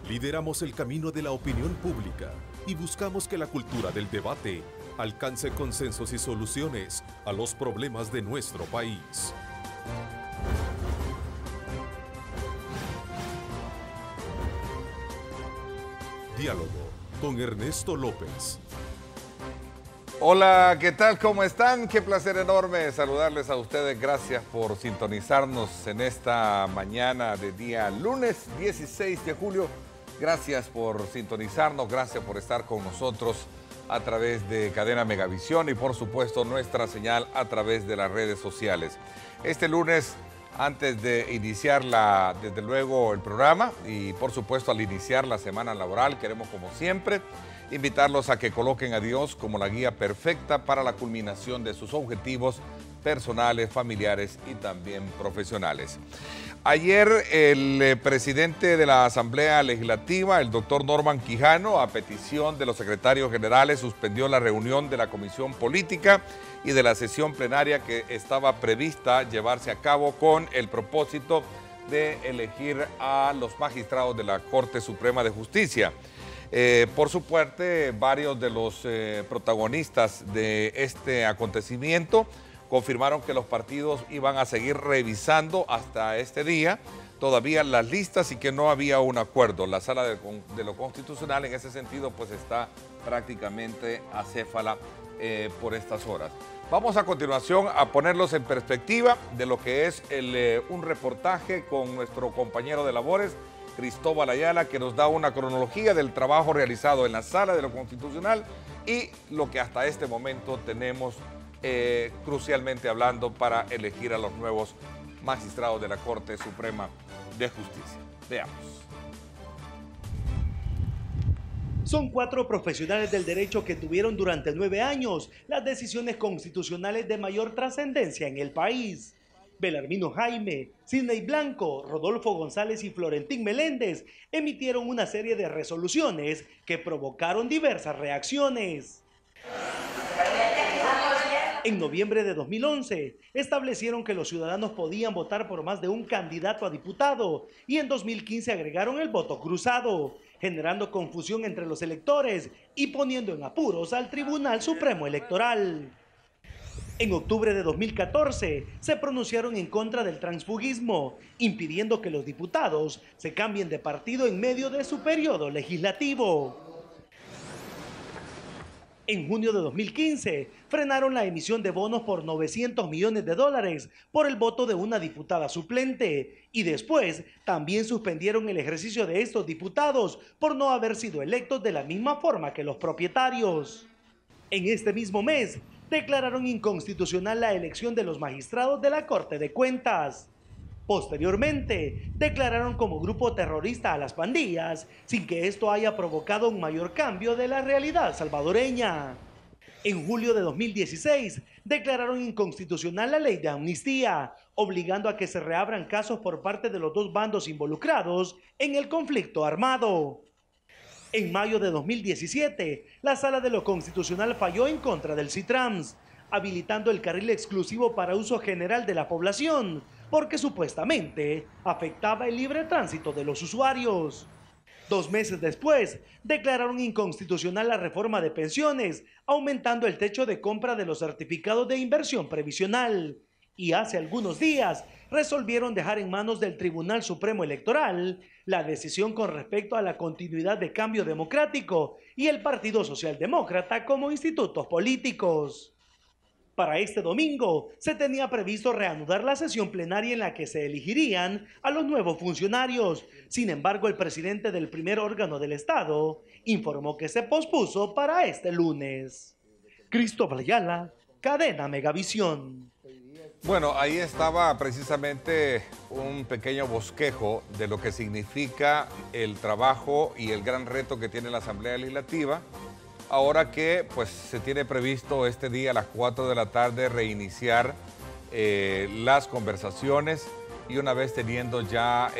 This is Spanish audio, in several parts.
Lideramos el camino de la opinión pública y buscamos que la cultura del debate alcance consensos y soluciones a los problemas de nuestro país. Diálogo con Ernesto López. Hola, ¿qué tal? ¿Cómo están? Qué placer enorme saludarles a ustedes. Gracias por sintonizarnos en esta mañana de día lunes 16 de julio. Gracias por sintonizarnos, gracias por estar con nosotros a través de Cadena Megavisión y por supuesto nuestra señal a través de las redes sociales. Este lunes, antes de iniciar desde luego el programa y por supuesto al iniciar la semana laboral, queremos como siempre invitarlos a que coloquen a Dios como la guía perfecta para la culminación de sus objetivos personales, familiares y también profesionales. Ayer el presidente de la Asamblea Legislativa, el doctor Norman Quijano, a petición de los secretarios generales, suspendió la reunión de la Comisión Política y de la sesión plenaria que estaba prevista llevarse a cabo con el propósito de elegir a los magistrados de la Corte Suprema de Justicia. Por su parte, varios de los protagonistas de este acontecimiento confirmaron que los partidos iban a seguir revisando hasta este día todavía las listas y que no había un acuerdo. La Sala de lo Constitucional en ese sentido pues está prácticamente acéfala por estas horas. Vamos a continuación a ponerlos en perspectiva de lo que es un reportaje con nuestro compañero de labores, Cristóbal Ayala, que nos da una cronología del trabajo realizado en la Sala de lo Constitucional y lo que hasta este momento tenemos crucialmente hablando para elegir a los nuevos magistrados de la Corte Suprema de Justicia. Veamos. Son 4 profesionales del derecho que tuvieron durante 9 años las decisiones constitucionales de mayor trascendencia en el país. Belarmino Jaime, Sidney Blanco, Rodolfo González y Florentín Meléndez emitieron una serie de resoluciones que provocaron diversas reacciones. En noviembre de 2011, establecieron que los ciudadanos podían votar por más de un candidato a diputado y en 2015 agregaron el voto cruzado, generando confusión entre los electores y poniendo en apuros al Tribunal Supremo Electoral. En octubre de 2014, se pronunciaron en contra del transfugismo, impidiendo que los diputados se cambien de partido en medio de su periodo legislativo. En junio de 2015, frenaron la emisión de bonos por $900 millones por el voto de una diputada suplente y después también suspendieron el ejercicio de estos diputados por no haber sido electos de la misma forma que los propietarios. En este mismo mes, declararon inconstitucional la elección de los magistrados de la Corte de Cuentas. Posteriormente, declararon como grupo terrorista a las pandillas, sin que esto haya provocado un mayor cambio de la realidad salvadoreña. En julio de 2016, declararon inconstitucional la ley de amnistía, obligando a que se reabran casos por parte de los dos bandos involucrados en el conflicto armado. En mayo de 2017, la Sala de lo Constitucional falló en contra del CITRANS, habilitando el carril exclusivo para uso general de la población, porque supuestamente afectaba el libre tránsito de los usuarios. 2 meses después, declararon inconstitucional la reforma de pensiones, aumentando el techo de compra de los certificados de inversión previsional. Y hace algunos días, resolvieron dejar en manos del Tribunal Supremo Electoral la decisión con respecto a la continuidad de Cambio Democrático y el Partido Socialdemócrata como institutos políticos. Para este domingo, se tenía previsto reanudar la sesión plenaria en la que se elegirían a los nuevos funcionarios. Sin embargo, el presidente del primer órgano del Estado informó que se pospuso para este lunes. Cristóbal Ayala, Cadena Megavisión. Bueno, ahí estaba precisamente un pequeño bosquejo de lo que significa el trabajo y el gran reto que tiene la Asamblea Legislativa. Ahora que pues se tiene previsto este día a las 4 de la tarde reiniciar las conversaciones y una vez teniendo ya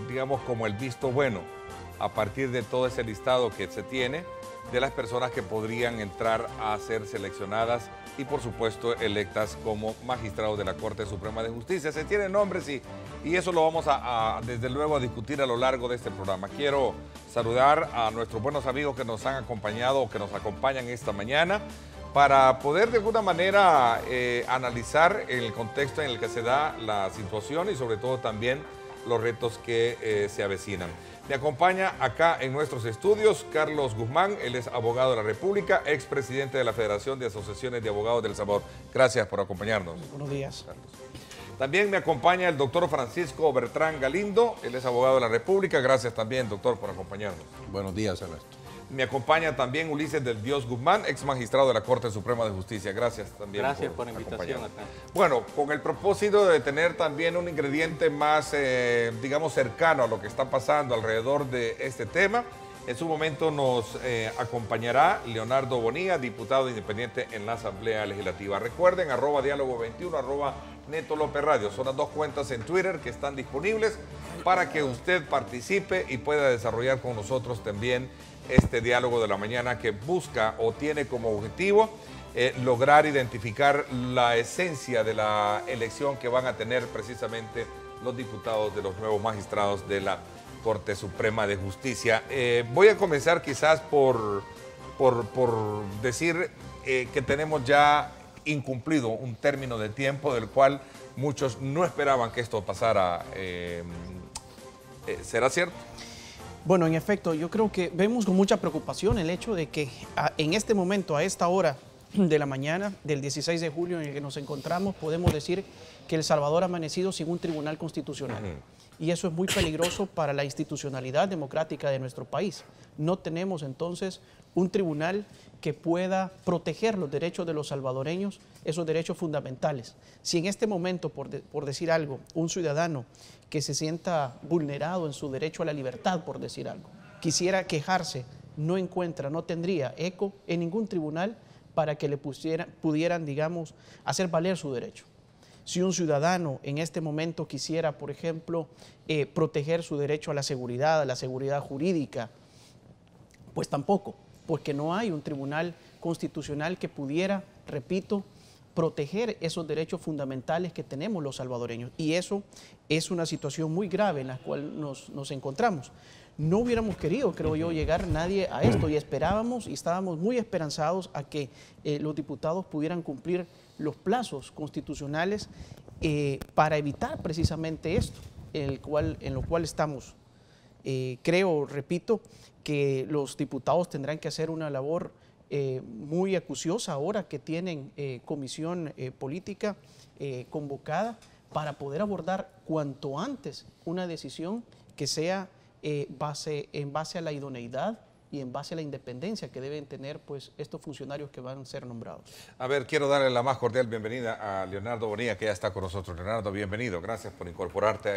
digamos como el visto bueno a partir de todo ese listado que se tiene de las personas que podrían entrar a ser seleccionadas y por supuesto electas como magistrados de la Corte Suprema de Justicia. Se tienen nombres y Y eso lo vamos desde luego a discutir a lo largo de este programa. Quiero saludar a nuestros buenos amigos que nos han acompañado o que nos acompañan esta mañana para poder de alguna manera analizar el contexto en el que se da la situación y sobre todo también los retos que se avecinan. Me acompaña acá en nuestros estudios Carlos Guzmán, él es abogado de la República, expresidente de la Federación de Asociaciones de Abogados del Salvador. Gracias por acompañarnos. Buenos días. Carlos. También me acompaña el doctor Francisco Bertrán Galindo, él es abogado de la República. Gracias también, doctor, por acompañarnos. Buenos días, Ernesto. Me acompaña también Ulises del Dios Guzmán, ex magistrado de la Corte Suprema de Justicia. Gracias también. Gracias por la invitación acá. Bueno, con el propósito de tener también un ingrediente más, digamos, cercano a lo que está pasando alrededor de este tema, en su momento nos acompañará Leonardo Bonilla, diputado independiente en la Asamblea Legislativa. Recuerden, @diálogo21, @Neto López Radio. Son las dos cuentas en Twitter que están disponibles para que usted participe y pueda desarrollar con nosotros también este diálogo de la mañana que busca o tiene como objetivo lograr identificar la esencia de la elección que van a tener precisamente los diputados de los nuevos magistrados de la Corte Suprema de Justicia. Voy a comenzar quizás por decir que tenemos ya incumplido un término de tiempo del cual muchos no esperaban que esto pasara. ¿Será cierto? Bueno, en efecto, yo creo que vemos con mucha preocupación el hecho de que en este momento, a esta hora de la mañana del 16 de julio en el que nos encontramos, podemos decir que El Salvador ha amanecido sin un tribunal constitucional. Y eso es muy peligroso para la institucionalidad democrática de nuestro país. No tenemos entonces un tribunal que pueda proteger los derechos de los salvadoreños, esos derechos fundamentales. Si en este momento, por decir algo, un ciudadano que se sienta vulnerado en su derecho a la libertad, por decir algo, quisiera quejarse, no encuentra, no tendría eco en ningún tribunal para que le pudieran, digamos, hacer valer su derecho. Si un ciudadano en este momento quisiera, por ejemplo, proteger su derecho a la seguridad jurídica, pues tampoco, porque no hay un tribunal constitucional que pudiera, repito, proteger esos derechos fundamentales que tenemos los salvadoreños. Y eso es una situación muy grave en la cual nos encontramos. No hubiéramos querido, creo yo, llegar nadie a esto y esperábamos y estábamos muy esperanzados a que los diputados pudieran cumplir los plazos constitucionales para evitar precisamente esto, en lo cual estamos. Creo, repito, que los diputados tendrán que hacer una labor muy acuciosa ahora que tienen comisión política convocada para poder abordar cuanto antes una decisión que sea en base a la idoneidad y en base a la independencia que deben tener pues estos funcionarios que van a ser nombrados. A ver, quiero darle la más cordial bienvenida a Leonardo Bonilla, que ya está con nosotros. Leonardo, bienvenido. Gracias por incorporarte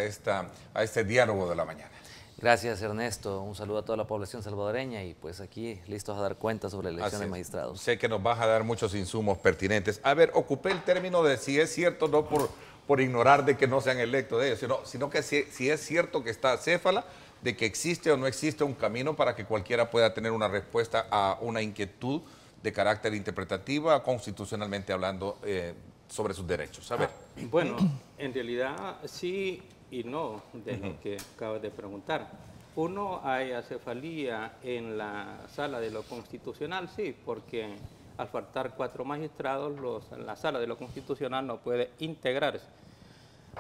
a este diálogo de la mañana. Gracias, Ernesto. Un saludo a toda la población salvadoreña y pues aquí listos a dar cuenta sobre la elección de magistrados. Sé que nos vas a dar muchos insumos pertinentes. A ver, ocupé el término de si es cierto, no por ignorar de que no se han electo de ellos, sino que si es cierto que está acéfala, de que existe o no existe un camino para que cualquiera pueda tener una respuesta a una inquietud de carácter interpretativa, constitucionalmente hablando, sobre sus derechos. A ver. Bueno, en realidad sí y no, de lo que acabas de preguntar. Uno, hay acefalía en la sala de lo constitucional, sí, porque al faltar 4 magistrados, la sala de lo constitucional no puede integrarse.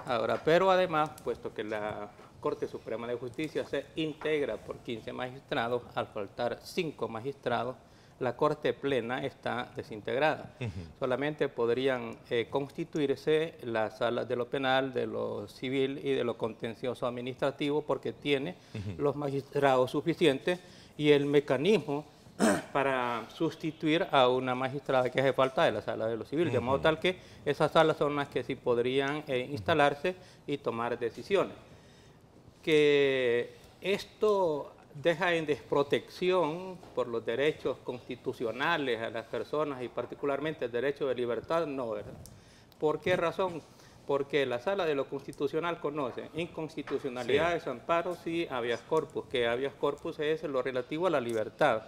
Ahora, pero además, puesto que la Corte Suprema de Justicia se integra por 15 magistrados, al faltar 5 magistrados, la Corte Plena está desintegrada. Solamente podrían constituirse las salas de lo penal, de lo civil y de lo contencioso administrativo, porque tiene los magistrados suficientes y el mecanismo para sustituir a una magistrada que hace falta de la sala de lo civil, de modo tal que esas salas son las que sí podrían instalarse y tomar decisiones. Que esto deja en desprotección por los derechos constitucionales a las personas y particularmente el derecho de libertad, no, ¿verdad? ¿Por qué razón? Porque la sala de lo constitucional conoce inconstitucionalidad, desamparos y habeas corpus, que habeas corpus es lo relativo a la libertad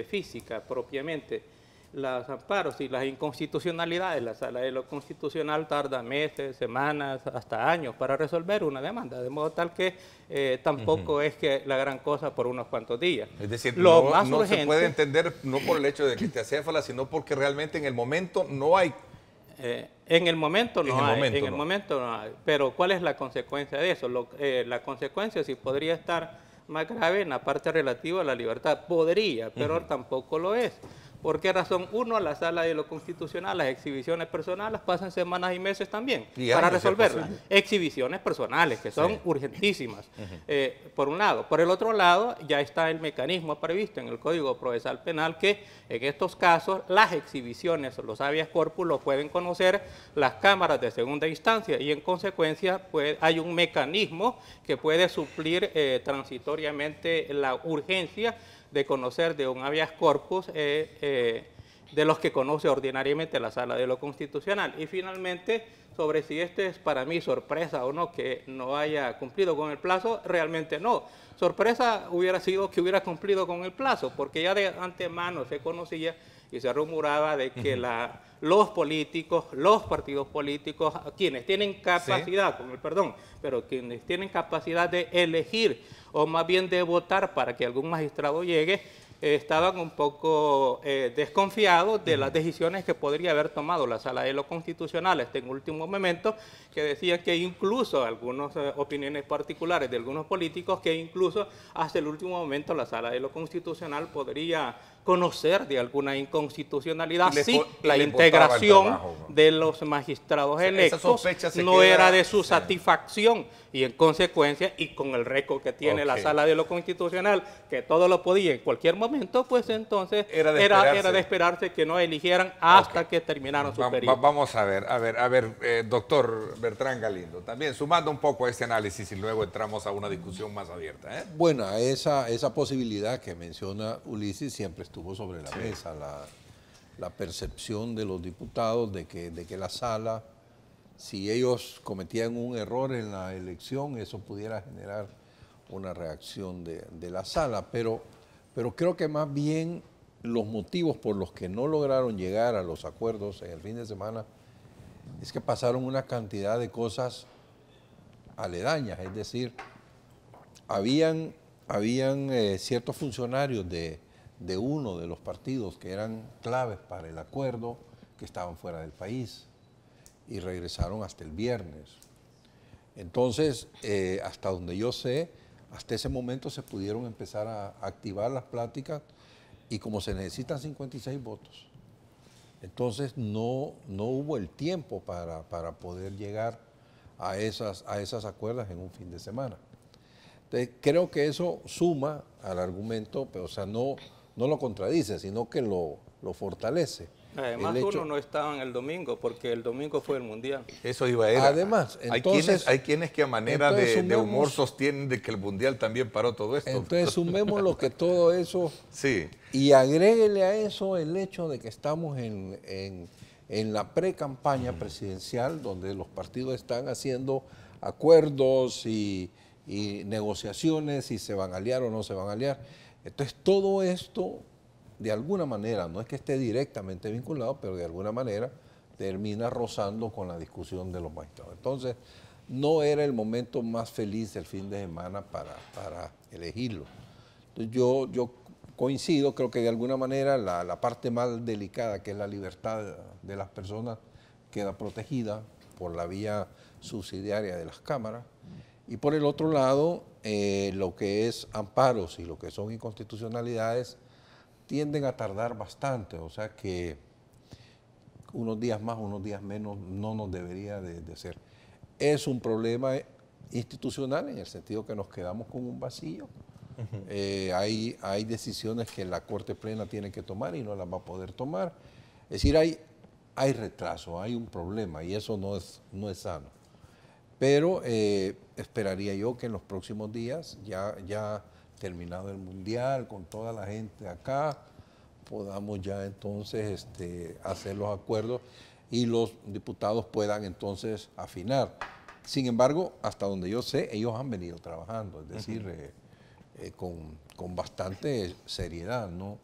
física propiamente. los amparos y las inconstitucionalidades. La Sala de lo Constitucional tarda meses, semanas, hasta años para resolver una demanda, de modo tal que tampoco es que la gran cosa por unos cuantos días. Es decir, lo no, más no urgente, se puede entender no por el hecho de que esté acéfala, sino porque realmente en el momento no hay. En el momento no hay, en el no. momento no hay. Pero ¿cuál es la consecuencia de eso? La consecuencia sí podría estar más grave en la parte relativa a la libertad. Podría, pero tampoco lo es. ¿Por qué razón? Uno, a la Sala de lo Constitucional, las exhibiciones personales pasan semanas y meses también para resolverlas. Exhibiciones personales, que son urgentísimas, por un lado. Por el otro lado, ya está el mecanismo previsto en el Código Procesal Penal que en estos casos las exhibiciones, los habeas corpus, lo pueden conocer las cámaras de segunda instancia y en consecuencia pues, hay un mecanismo que puede suplir transitoriamente la urgencia de conocer de un habeas corpus de los que conoce ordinariamente la Sala de lo Constitucional. Y finalmente, sobre si este es para mí sorpresa o no que no haya cumplido con el plazo, realmente no. Sorpresa hubiera sido que hubiera cumplido con el plazo, porque ya de antemano se conocía y se rumoraba de que los políticos, los partidos políticos, quienes tienen capacidad, con el perdón, pero quienes tienen capacidad de elegir o más bien de votar para que algún magistrado llegue, estaban un poco desconfiados de las decisiones que podría haber tomado la Sala de lo Constitucional en último momento, que decían que incluso algunas opiniones particulares de algunos políticos, que incluso hasta el último momento la Sala de lo Constitucional podría conocer de alguna inconstitucionalidad si la integración de los magistrados electos no era de su satisfacción y en consecuencia y con el récord que tiene la Sala de lo Constitucional, que todo lo podía en cualquier momento, pues entonces era de esperarse que no eligieran hasta que terminaron su periodo. Vamos a ver, doctor Bertrán Galindo, también sumando un poco a este análisis y luego entramos a una discusión más abierta. Bueno, esa posibilidad que menciona Ulises siempre estuvo sobre la mesa, la percepción de los diputados de que la sala, si ellos cometían un error en la elección, eso pudiera generar una reacción de la sala, pero creo que más bien los motivos por los que no lograron llegar a los acuerdos en el fin de semana es que pasaron una cantidad de cosas aledañas, es decir, habían ciertos funcionarios de uno de los partidos que eran claves para el acuerdo, que estaban fuera del país y regresaron hasta el viernes. Entonces, hasta donde yo sé, hasta ese momento se pudieron empezar a activar las pláticas y como se necesitan 56 votos, entonces no hubo el tiempo para poder llegar a esas acuerdos en un fin de semana. Entonces, creo que eso suma al argumento, pero, o sea, no lo contradice, sino que lo fortalece. Además, uno no estaba en el domingo, porque el domingo fue el Mundial. Eso iba a ir. Además, entonces, hay quienes que a manera de humor sostienen de que el Mundial también paró todo esto. Entonces, sumemos lo que todo eso, sí, y agréguele a eso el hecho de que estamos en la pre-campaña presidencial, donde los partidos están haciendo acuerdos y negociaciones, si se van a aliar o no se van a aliar. Entonces, todo esto, de alguna manera, no es que esté directamente vinculado, pero de alguna manera termina rozando con la discusión de los magistrados. Entonces, no era el momento más feliz del fin de semana para elegirlo. Entonces, yo coincido, creo que de alguna manera la parte más delicada, que es la libertad de las personas, queda protegida por la vía subsidiaria de las cámaras. Y por el otro lado, lo que es amparos y lo que son inconstitucionalidades tienden a tardar bastante, o sea que unos días más, unos días menos no nos debería de ser. Es un problema institucional en el sentido que nos quedamos con un vacío. Hay decisiones que la Corte Plena tiene que tomar y no las va a poder tomar. Es decir, hay retraso, hay un problema y eso no es sano. Pero esperaría yo que en los próximos días, ya terminado el Mundial, con toda la gente acá, podamos ya entonces hacer los acuerdos y los diputados puedan entonces afinar. Sin embargo, hasta donde yo sé, ellos han venido trabajando, es decir, con bastante seriedad, ¿no?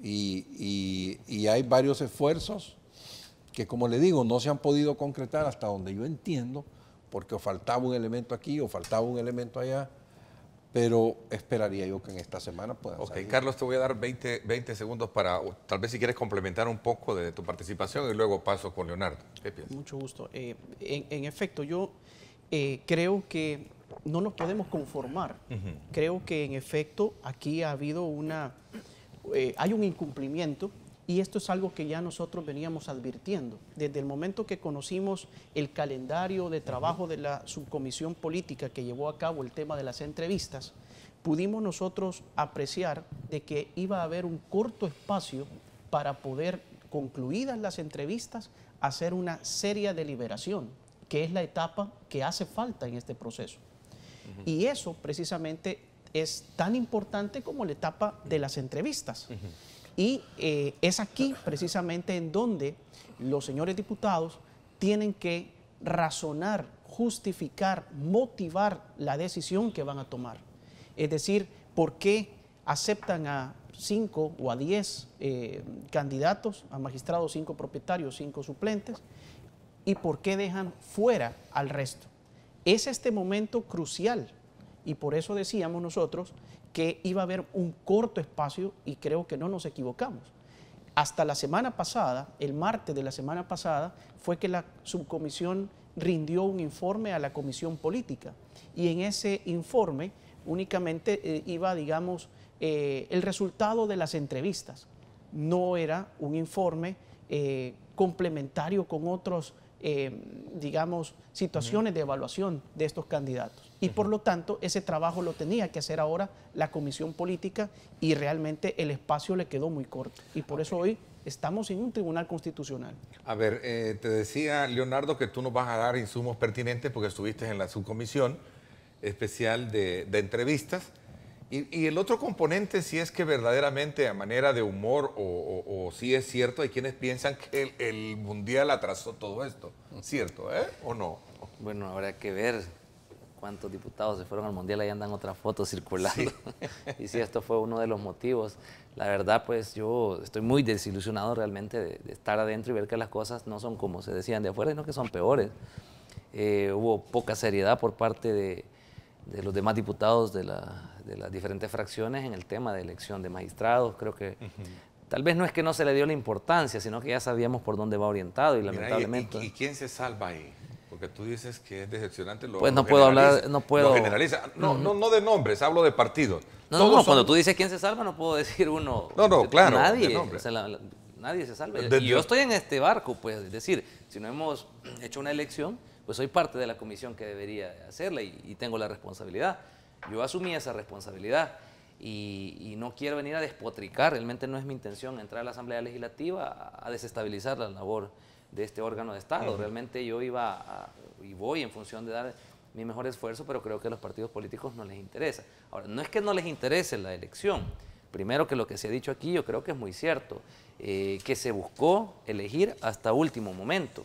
Y hay varios esfuerzos que, como le digo, no se han podido concretar hasta donde yo entiendo, porque o faltaba un elemento aquí o faltaba un elemento allá, pero esperaría yo que en esta semana puedan salir. Carlos, te voy a dar 20 segundos para, tal vez si quieres complementar un poco de tu participación y luego paso con Leonardo. ¿Qué piensas? Mucho gusto. En efecto, yo creo que no nos podemos conformar. Creo que en efecto aquí ha habido hay un incumplimiento. Y esto es algo que ya nosotros veníamos advirtiendo. Desde el momento que conocimos el calendario de trabajo de la subcomisión política que llevó a cabo el tema de las entrevistas, pudimos nosotros apreciar de que iba a haber un corto espacio para poder, concluidas las entrevistas, hacer una seria deliberación, que es la etapa que hace falta en este proceso. Y eso precisamente es tan importante como la etapa de las entrevistas. Y es aquí precisamente en donde los señores diputados tienen que razonar, justificar, motivar la decisión que van a tomar. Es decir, ¿por qué aceptan a 5 o a 10 candidatos, a magistrados, 5 propietarios, 5 suplentes? ¿Y por qué dejan fuera al resto? Es este momento crucial y por eso decíamos nosotros que iba a haber un corto espacio y creo que no nos equivocamos. Hasta la semana pasada, el martes de la semana pasada, fue que la subcomisión rindió un informe a la comisión política y en ese informe únicamente iba, digamos, el resultado de las entrevistas. No era un informe complementario con otros digamos, situaciones de evaluación de estos candidatos. Y por lo tanto, ese trabajo lo tenía que hacer ahora la comisión política y realmente el espacio le quedó muy corto. Y por eso hoy estamos en un tribunal constitucional. A ver, te decía, Leonardo, que tú nos vas a dar insumos pertinentes porque estuviste en la subcomisión especial de entrevistas. Y el otro componente, si es que verdaderamente a manera de humor o si es cierto, hay quienes piensan que el Mundial atrasó todo esto. ¿Cierto, o no? Bueno, habrá que ver cuántos diputados se fueron al Mundial, ahí andan otras fotos circulando. Sí. Y sí, esto fue uno de los motivos. La verdad, pues yo estoy muy desilusionado realmente de estar adentro y ver que las cosas no son como se decían de afuera, sino que son peores. Hubo poca seriedad por parte de los demás diputados de las diferentes fracciones en el tema de elección de magistrados. Creo que tal vez no es que no se le dio la importancia, sino que ya sabíamos por dónde va orientado y lamentablemente... ¿Y quién se salva ahí? Porque tú dices que es decepcionante lo pues no puedo hablar, no puedo... Lo generaliza. No de nombres, hablo de partidos. No, cuando tú dices quién se salva no puedo decir uno... No, claro, nadie, o sea, nadie se salva. Y yo estoy en este barco, pues, es decir, si no hemos hecho una elección, pues soy parte de la comisión que debería hacerla y tengo la responsabilidad. Yo asumí esa responsabilidad y no quiero venir a despotricar, realmente no es mi intención entrar a la Asamblea Legislativa a desestabilizar la labor de este órgano de Estado. Realmente yo iba y voy en función de dar mi mejor esfuerzo, pero creo que a los partidos políticos no les interesa. Ahora, no es que no les interese la elección. Primero, que lo que se ha dicho aquí yo creo que es muy cierto, que se buscó elegir hasta último momento.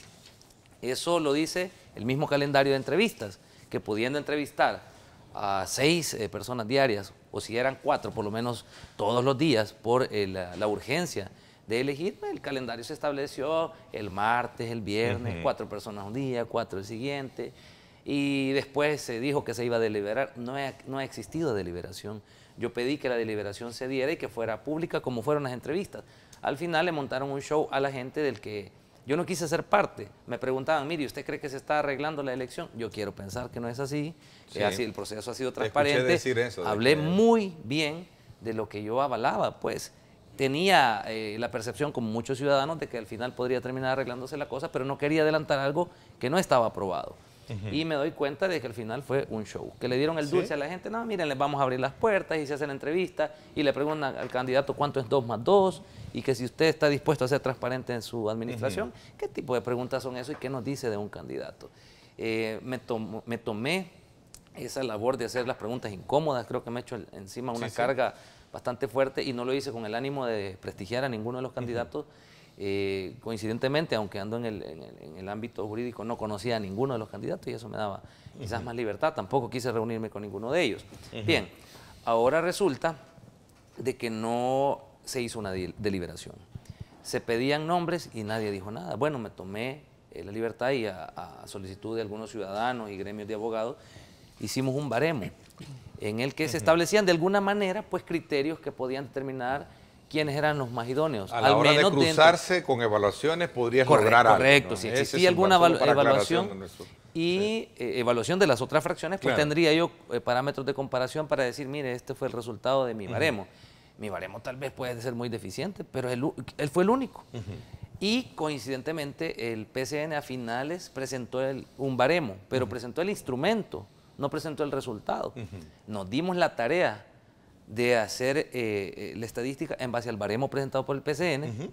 Eso lo dice el mismo calendario de entrevistas, que pudiendo entrevistar a 6 personas diarias, o si eran 4 por lo menos todos los días, por la urgencia de elegir, el calendario se estableció el martes, el viernes, 4 personas un día, 4 el siguiente, y después se dijo que se iba a deliberar. No ha existido deliberación. Yo pedí que la deliberación se diera y que fuera pública como fueron las entrevistas. Al final le montaron un show a la gente del que yo no quise ser parte. Me preguntaban, mire, ¿usted cree que se está arreglando la elección? Yo quiero pensar que no es así, sí. Que así el proceso ha sido transparente. Decir eso, hablé muy bien de lo que yo avalaba, pues tenía la percepción, como muchos ciudadanos, de que al final podría terminar arreglándose la cosa, pero no quería adelantar algo que no estaba aprobado. Y me doy cuenta de que al final fue un show, que le dieron el dulce a la gente. No, miren, les vamos a abrir las puertas y se hacen entrevistas y le preguntan al candidato cuánto es 2 más 2 y que si usted está dispuesto a ser transparente en su administración, ¿qué tipo de preguntas son eso y qué nos dice de un candidato? Me tomé esa labor de hacer las preguntas incómodas, creo que me he hecho encima una carga bastante fuerte y no lo hice con el ánimo de prestigiar a ninguno de los candidatos. Coincidentemente, aunque ando en el ámbito jurídico, no conocía a ninguno de los candidatos y eso me daba quizás más libertad. Tampoco quise reunirme con ninguno de ellos. Bien, Ahora resulta de que no se hizo una deliberación. Se pedían nombres y nadie dijo nada. Bueno, me tomé la libertad y a solicitud de algunos ciudadanos y gremios de abogados, hicimos un baremo en el que se establecían de alguna manera pues criterios que podían determinar quiénes eran los más idóneos. A la hora de cruzarse con evaluaciones podrías lograr algo. Correcto, ¿no? Si existía alguna evaluación y sí. Evaluación de las otras fracciones, pues claro, tendría yo parámetros de comparación para decir, mire, este fue el resultado de mi baremo. Mi baremo tal vez puede ser muy deficiente, pero él fue el único. Y coincidentemente el PCN a finales presentó un baremo, pero presentó el instrumento, no presentó el resultado. Nos dimos la tarea de hacer la estadística en base al baremo presentado por el PCN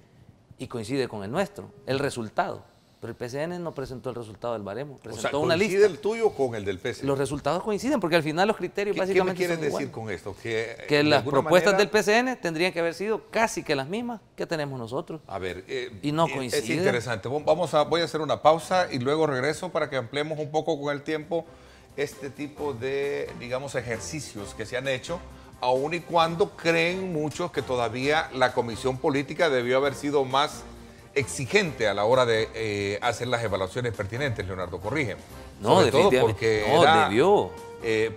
y coincide con el nuestro, el resultado. Pero el PCN no presentó el resultado del baremo, presentó una lista. ¿Coincide el tuyo con el del PCN? Los resultados coinciden porque al final los criterios básicamente ¿Qué me quieres son decir con esto? Que las propuestas del PCN tendrían que haber sido casi que las mismas que tenemos nosotros. A ver, y no coincide. Es interesante. Voy a hacer una pausa y luego regreso para que ampliemos un poco con el tiempo este tipo de, digamos, ejercicios que se han hecho, aun y cuando creen muchos que todavía la comisión política debió haber sido más exigente a la hora de hacer las evaluaciones pertinentes. Leonardo, corrige. No, sobre todo porque debió.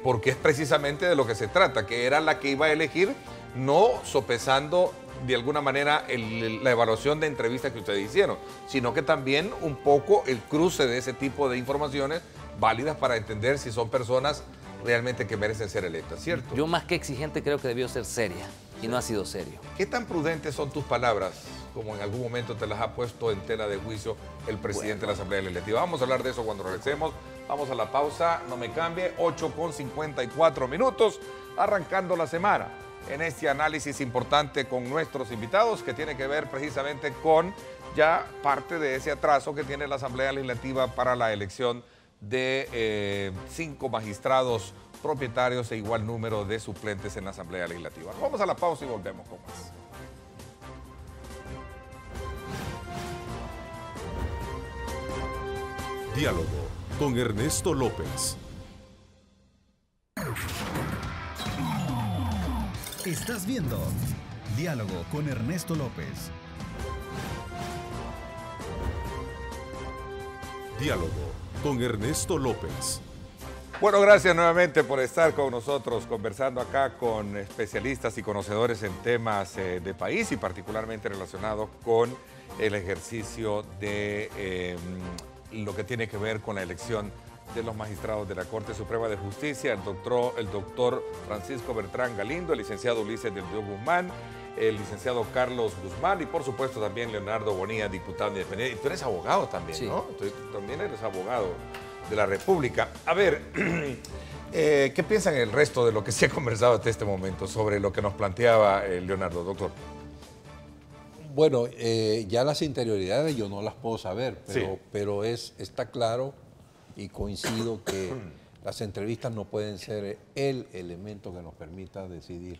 Porque es precisamente de lo que se trata, que era la que iba a elegir, no sopesando de alguna manera la evaluación de entrevistas que ustedes hicieron, sino que también un poco el cruce de ese tipo de informaciones válidas para entender si son personas realmente que merecen ser electas, ¿cierto? Yo más que exigente creo que debió ser seria y no ha sido serio. ¿Qué tan prudentes son tus palabras, como en algún momento te las ha puesto en tela de juicio el presidente de la Asamblea Legislativa? Vamos a hablar de eso cuando regresemos. Vamos a la pausa, no me cambie, 8:54, arrancando la semana en este análisis importante con nuestros invitados que tiene que ver precisamente con ya parte de ese atraso que tiene la Asamblea Legislativa para la elección de 5 magistrados propietarios e igual número de suplentes en la Asamblea Legislativa. Vamos a la pausa y volvemos con más. Diálogo con Ernesto López. Estás viendo Diálogo con Ernesto López. Diálogo con Ernesto López. Bueno, gracias nuevamente por estar con nosotros conversando acá con especialistas y conocedores en temas de país y particularmente relacionados con el ejercicio de lo que tiene que ver con la elección de los magistrados de la Corte Suprema de Justicia, el doctor Francisco Bertrán Galindo, el licenciado Ulises del Dios Guzmán, el licenciado Carlos Guzmán y por supuesto también Leonardo Bonilla, diputado independiente. Y tú eres abogado también, sí, ¿no? Tú también eres abogado de la República. A ver, ¿qué piensan el resto de lo que se ha conversado hasta este momento sobre lo que nos planteaba Leonardo, doctor? Bueno, ya las interioridades yo no las puedo saber, pero está claro y coincido que las entrevistas no pueden ser el elemento que nos permita decidir.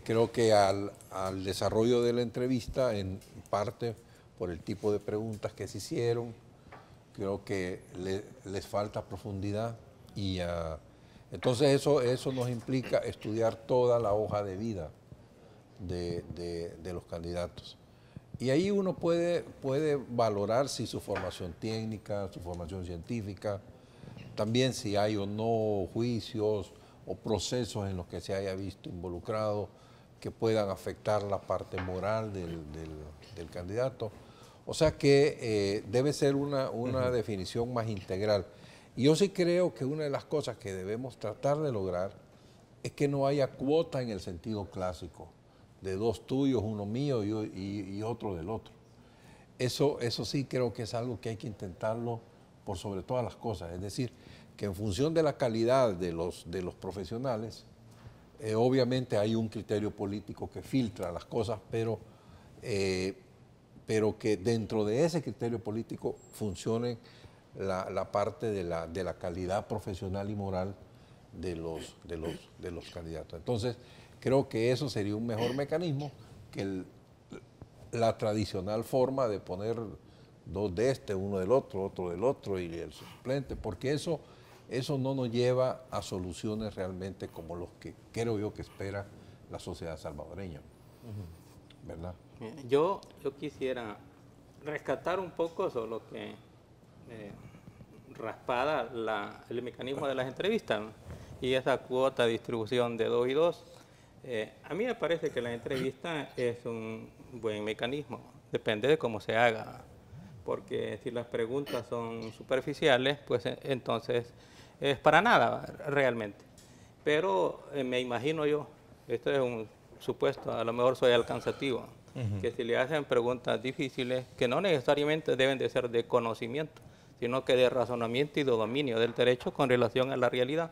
Creo que al desarrollo de la entrevista, en parte por el tipo de preguntas que se hicieron, creo que les falta profundidad y entonces eso nos implica estudiar toda la hoja de vida de los candidatos. Y ahí uno puede valorar si su formación técnica, su formación científica, también si hay o no juicios o procesos en los que se haya visto involucrado que puedan afectar la parte moral del candidato. O sea que debe ser una definición más integral. Y yo sí creo que una de las cosas que debemos tratar de lograr es que no haya cuota en el sentido clásico, de 2 tuyos, 1 mío y otro del otro. Eso sí creo que es algo que hay que intentarlo por sobre todas las cosas. Es decir, que en función de la calidad de los profesionales, obviamente hay un criterio político que filtra las cosas, pero que dentro de ese criterio político funcione la parte de la calidad profesional y moral de los candidatos. Entonces, creo que eso sería un mejor mecanismo que la tradicional forma de poner 2 de este, 1 del otro y el suplente, porque eso eso no nos lleva a soluciones realmente como los que creo yo que espera la sociedad salvadoreña. ¿Verdad? Yo quisiera rescatar un eso, solo que raspada el mecanismo de las entrevistas, ¿no? Y esa cuota de distribución de 2 y 2. A mí me parece que la entrevista es un buen mecanismo, depende de cómo se haga, porque si las preguntas son superficiales, pues entonces es para nada realmente. Pero me imagino yo, esto es un supuesto, a lo mejor soy alcanzativo, que si le hacen preguntas difíciles, que no necesariamente deben de ser de conocimiento, sino que de razonamiento y de dominio del derecho con relación a la realidad.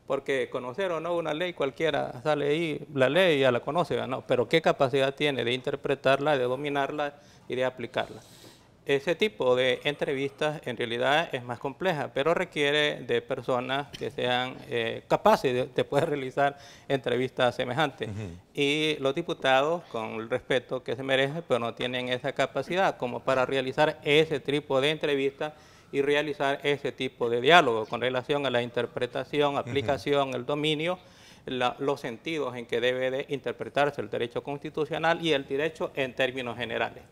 Porque conocer o no una ley, cualquiera sale ahí, la ley y ya la conoce, ¿no? Pero ¿qué capacidad tiene de interpretarla, de dominarla y de aplicarla? Ese tipo de entrevistas en realidad es más compleja, pero requiere de personas que sean capaces de poder realizar entrevistas semejantes. Y los diputados, con el respeto que se merecen, pero no tienen esa capacidad como para realizar ese tipo de entrevistas y realizar ese tipo de diálogo con relación a la interpretación, aplicación, el dominio, los sentidos en que debe de interpretarse el derecho constitucional y el derecho en términos generales.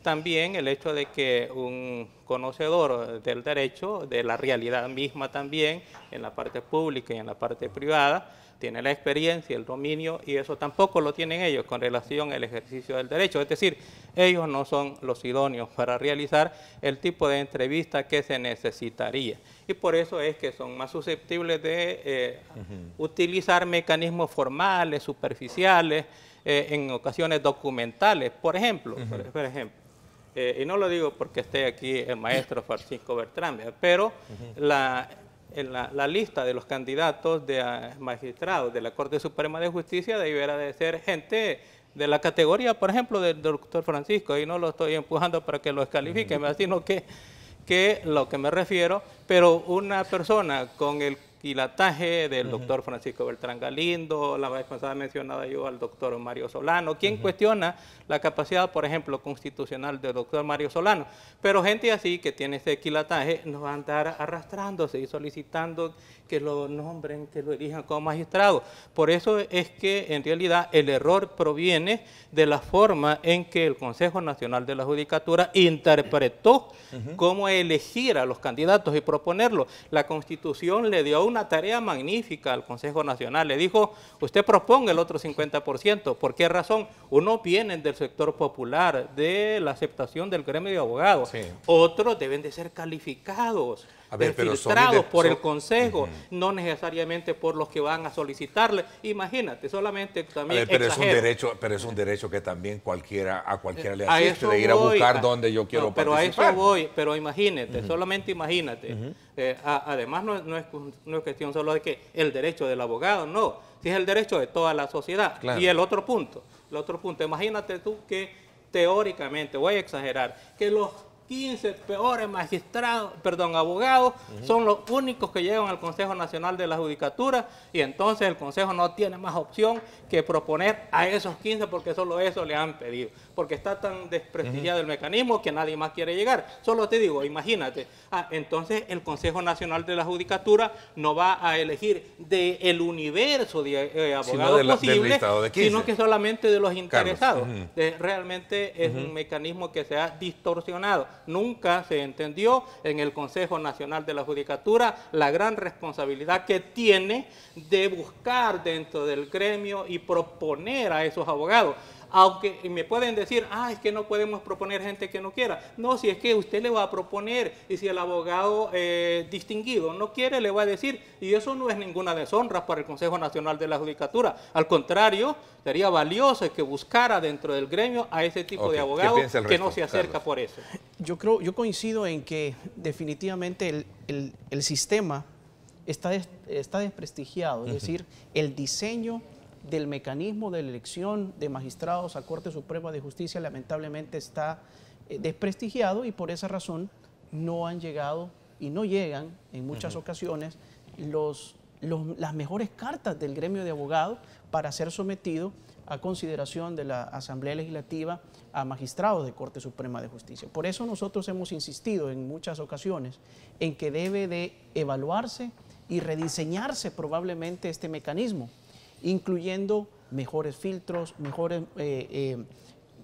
También el hecho de que un conocedor del derecho, de la realidad misma también, en la parte pública y en la parte privada, tiene la experiencia, el dominio, y eso tampoco lo tienen ellos con relación al ejercicio del derecho. Es decir, ellos no son los idóneos para realizar el tipo de entrevista que se necesitaría. Y por eso es que son más susceptibles de utilizar mecanismos formales, superficiales, en ocasiones documentales. Por ejemplo, y no lo digo porque esté aquí el maestro Francisco Bertrán, pero en la lista de los candidatos de magistrados de la Corte Suprema de Justicia debiera de ser gente de la categoría, por ejemplo, del doctor Francisco, y no lo estoy empujando para que lo descalifique, sino que lo que me refiero, pero una persona con el quilataje del doctor Francisco Beltrán Galindo, la vez pasada mencionaba yo al doctor Mario Solano, quien cuestiona la capacidad, por ejemplo, constitucional del doctor Mario Solano. Pero gente así que tiene ese quilataje no va a andar arrastrándose y solicitando que lo nombren, que lo elijan como magistrado. Por eso es que en realidad el error proviene de la forma en que el Consejo Nacional de la Judicatura interpretó cómo elegir a los candidatos y proponerlos. La Constitución le dio una tarea magnífica al Consejo Nacional. Le dijo, usted proponga el otro 50%. ¿Por qué razón? Unos vienen del sector popular, de la aceptación del gremio de abogados. Sí. Otros deben de ser calificados, filtrados por el Consejo, no necesariamente por los que van a solicitarle. Imagínate, solamente también pero es un derecho que también a cualquiera le asiste, de ir a buscar donde yo quiero participar. Pero a eso voy, pero imagínate, solamente imagínate. Además no es cuestión solo de que el derecho del abogado, no, si es el derecho de toda la sociedad. Claro. Y el otro punto, imagínate tú que teóricamente, voy a exagerar, que los 15 peores abogados son los únicos que llegan al Consejo Nacional de la Judicatura, y entonces el Consejo no tiene más opción que proponer a esos 15 porque solo eso le han pedido, porque está tan desprestigiado el mecanismo que nadie más quiere llegar. Solo te digo, imagínate, entonces el Consejo Nacional de la Judicatura no va a elegir del universo de abogados posibles, sino que solamente de los interesados. Realmente es un mecanismo que se ha distorsionado. Nunca se entendió en el Consejo Nacional de la Judicatura la gran responsabilidad que tiene de buscar dentro del gremio y proponer a esos abogados. Aunque me pueden decir, es que no podemos proponer gente que no quiera. No, si es que usted le va a proponer, y si el abogado distinguido no quiere, le va a decir, y eso no es ninguna deshonra para el Consejo Nacional de la Judicatura. Al contrario, sería valioso que buscara dentro del gremio a ese tipo de abogado que no se acerca por eso. Yo coincido en que definitivamente el sistema está desprestigiado, es decir, el diseño del mecanismo de la elección de magistrados a Corte Suprema de Justicia lamentablemente está desprestigiado, y por esa razón no han llegado y no llegan en muchas ocasiones las mejores cartas del gremio de abogados para ser sometido a consideración de la Asamblea Legislativa a magistrados de Corte Suprema de Justicia. Por eso nosotros hemos insistido en muchas ocasiones en que debe de evaluarse y rediseñarse probablemente este mecanismo, incluyendo mejores filtros,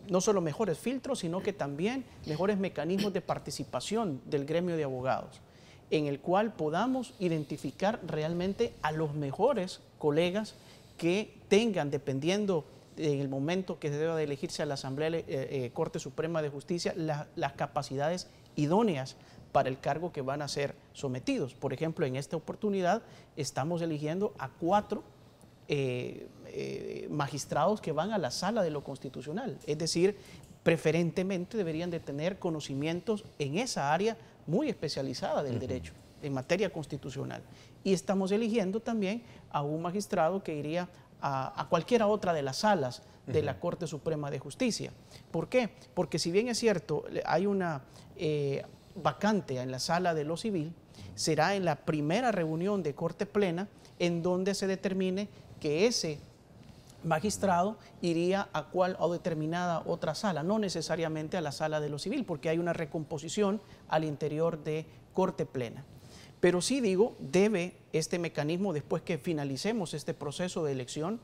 no solo mejores filtros, sino que también mejores mecanismos de participación del gremio de abogados, en el cual podamos identificar realmente a los mejores colegas que tengan, dependiendo en el momento que se deba de elegirse a la Asamblea Corte Suprema de Justicia, las capacidades idóneas para el cargo que van a ser sometidos. Por ejemplo, en esta oportunidad estamos eligiendo a 4 magistrados que van a la Sala de lo Constitucional, es decir, preferentemente deberían de tener conocimientos en esa área muy especializada del derecho, en materia constitucional. Y estamos eligiendo también a un magistrado que iría a cualquiera otra de las salas de la Corte Suprema de Justicia. ¿Por qué? Porque si bien es cierto, hay una vacante en la Sala de lo Civil, será en la primera reunión de Corte Plena en donde se determine que ese magistrado iría a cual o determinada otra sala, no necesariamente a la Sala de lo Civil, porque hay una recomposición al interior de Corte Plena. Pero sí digo, debe este mecanismo, después que finalicemos este proceso de elección,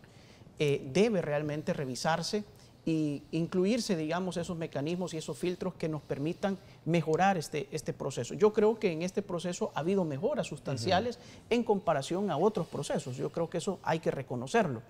debe realmente revisarse e incluirse, digamos, esos mecanismos y esos filtros que nos permitan mejorar este proceso. Yo creo que en este proceso ha habido mejoras sustanciales en comparación a otros procesos. Yo creo que eso hay que reconocerlo.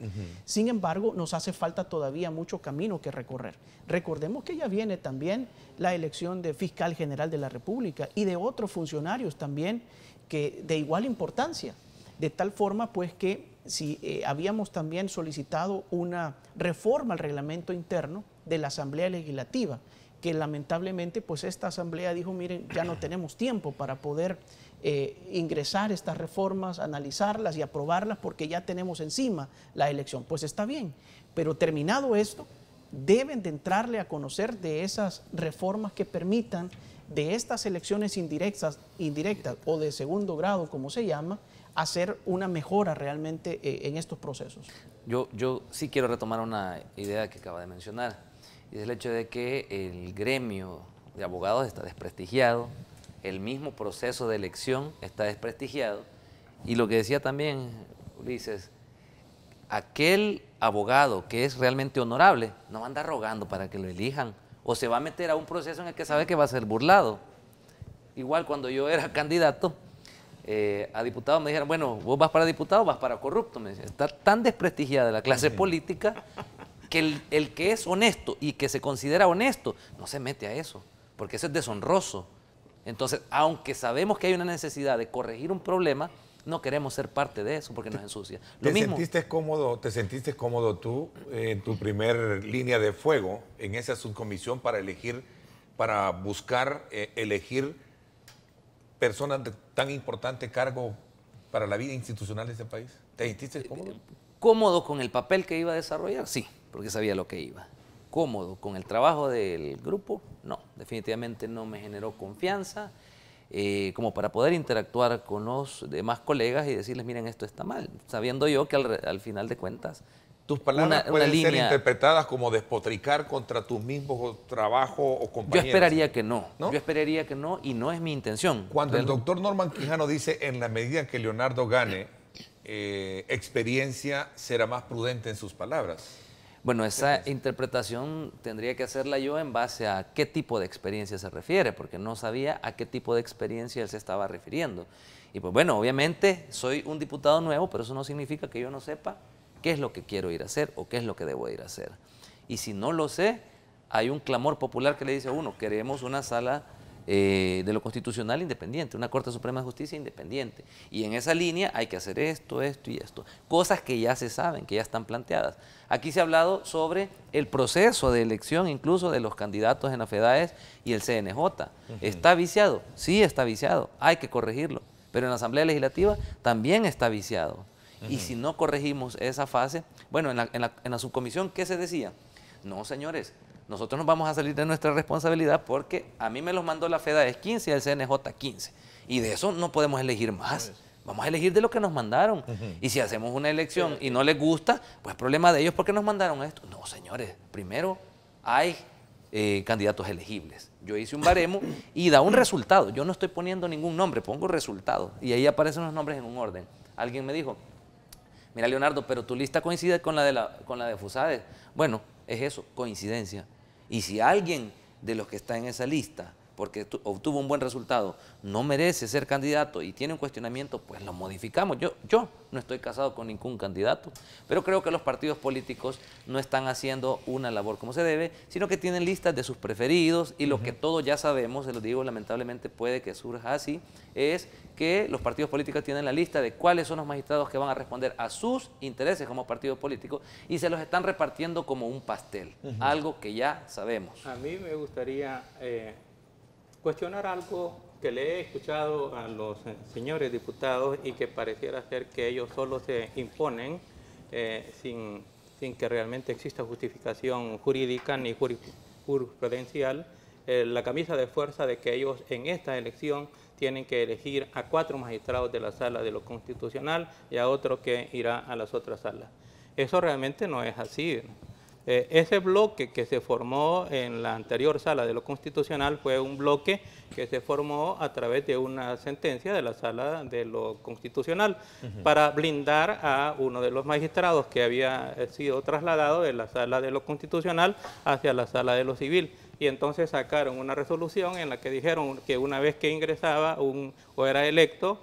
Sin embargo, nos hace falta todavía mucho camino que recorrer. Recordemos que ya viene también la elección de fiscal general de la República y de otros funcionarios también que de igual importancia, de tal forma pues que si habíamos también solicitado una reforma al reglamento interno de la Asamblea Legislativa, que lamentablemente pues esta Asamblea dijo, miren, ya no tenemos tiempo para poder ingresar estas reformas, analizarlas y aprobarlas porque ya tenemos encima la elección. Pues está bien, pero terminado esto, deben de entrarle a conocer de esas reformas que permitan de estas elecciones indirectas o de segundo grado, como se llama, hacer una mejora realmente en estos procesos. Yo sí quiero retomar una idea que acaba de mencionar, y es el hecho de que el gremio de abogados está desprestigiado, el mismo proceso de elección está desprestigiado, y lo que decía también Ulises, aquel abogado que es realmente honorable no va a andar rogando para que lo elijan, o se va a meter a un proceso en el que sabe que va a ser burlado. Igual cuando yo era candidato a diputado me dijeron, bueno, vos vas para diputado, vas para corrupto. Me decían, está tan desprestigiada la clase política que el que es honesto y que se considera honesto no se mete a eso, porque eso es deshonroso. Entonces, aunque sabemos que hay una necesidad de corregir un problema, no queremos ser parte de eso porque nos ensucia. ¿Te sentiste cómodo tú en tu primer línea de fuego en esa subcomisión para buscar elegir personas de tan importante cargo para la vida institucional de este país? ¿Te sentiste cómodo? Cómodo con el papel que iba a desarrollar, sí, porque sabía lo que iba. Cómodo con el trabajo del grupo, no, definitivamente no me generó confianza. Como para poder interactuar con los demás colegas y decirles, miren, esto está mal, sabiendo yo que al final de cuentas... ¿Tus palabras pueden ser interpretadas como despotricar contra tus mismos trabajos o compañeros? Yo esperaría que no, yo esperaría que no, y no es mi intención. Cuando el doctor Norman Quijano dice, en la medida que Leonardo gane experiencia, será más prudente en sus palabras. Bueno, esa interpretación tendría que hacerla yo en base a qué tipo de experiencia se refiere, porque no sabía a qué tipo de experiencia él se estaba refiriendo. Y pues bueno, obviamente soy un diputado nuevo, pero eso no significa que yo no sepa qué es lo que quiero ir a hacer o qué es lo que debo ir a hacer. Y si no lo sé, hay un clamor popular que le dice a uno, queremos una sala de lo constitucional independiente, una Corte Suprema de Justicia independiente. Y en esa línea hay que hacer esto, esto y esto. Cosas que ya se saben, que ya están planteadas. Aquí se ha hablado sobre el proceso de elección incluso de los candidatos en la FEDAES y el CNJ. ¿Está viciado? Sí está viciado, hay que corregirlo. Pero en la Asamblea Legislativa también está viciado. Y si no corregimos esa fase, bueno, en la subcomisión, ¿qué se decía? No, señores, nosotros nos vamos a salir de nuestra responsabilidad porque a mí me los mandó la FEDAES 15 y el CNJ 15. Y de eso no podemos elegir más. Vamos a elegir de lo que nos mandaron. Y si hacemos una elección y no les gusta, pues problema de ellos porque nos mandaron esto. No, señores, primero hay candidatos elegibles. Yo hice un baremo y da un resultado. Yo no estoy poniendo ningún nombre, pongo resultados. Y ahí aparecen los nombres en un orden. Alguien me dijo, mira Leonardo, pero tu lista coincide con la de Fusades. Bueno, es eso, coincidencia. Y si alguien de los que está en esa lista, porque obtuvo un buen resultado, no merece ser candidato y tiene un cuestionamiento, pues lo modificamos. Yo no estoy casado con ningún candidato, pero creo que los partidos políticos no están haciendo una labor como se debe, sino que tienen listas de sus preferidos y lo que todos ya sabemos, se lo digo, lamentablemente puede que surja así, es que los partidos políticos tienen la lista de cuáles son los magistrados que van a responder a sus intereses como partido político y se los están repartiendo como un pastel, algo que ya sabemos. A mí me gustaría cuestionar algo que le he escuchado a los señores diputados y que pareciera ser que ellos solo se imponen sin que realmente exista justificación jurídica ni jurisprudencial, la camisa de fuerza de que ellos en esta elección tienen que elegir a 4 magistrados de la Sala de lo Constitucional y a otro que irá a las otras salas. Eso realmente no es así. Ese bloque que se formó en la anterior Sala de lo Constitucional fue un bloque que se formó a través de una sentencia de la Sala de lo Constitucional para blindar a uno de los magistrados que había sido trasladado de la Sala de lo Constitucional hacia la Sala de lo Civil. Y entonces sacaron una resolución en la que dijeron que una vez que ingresaba o era electo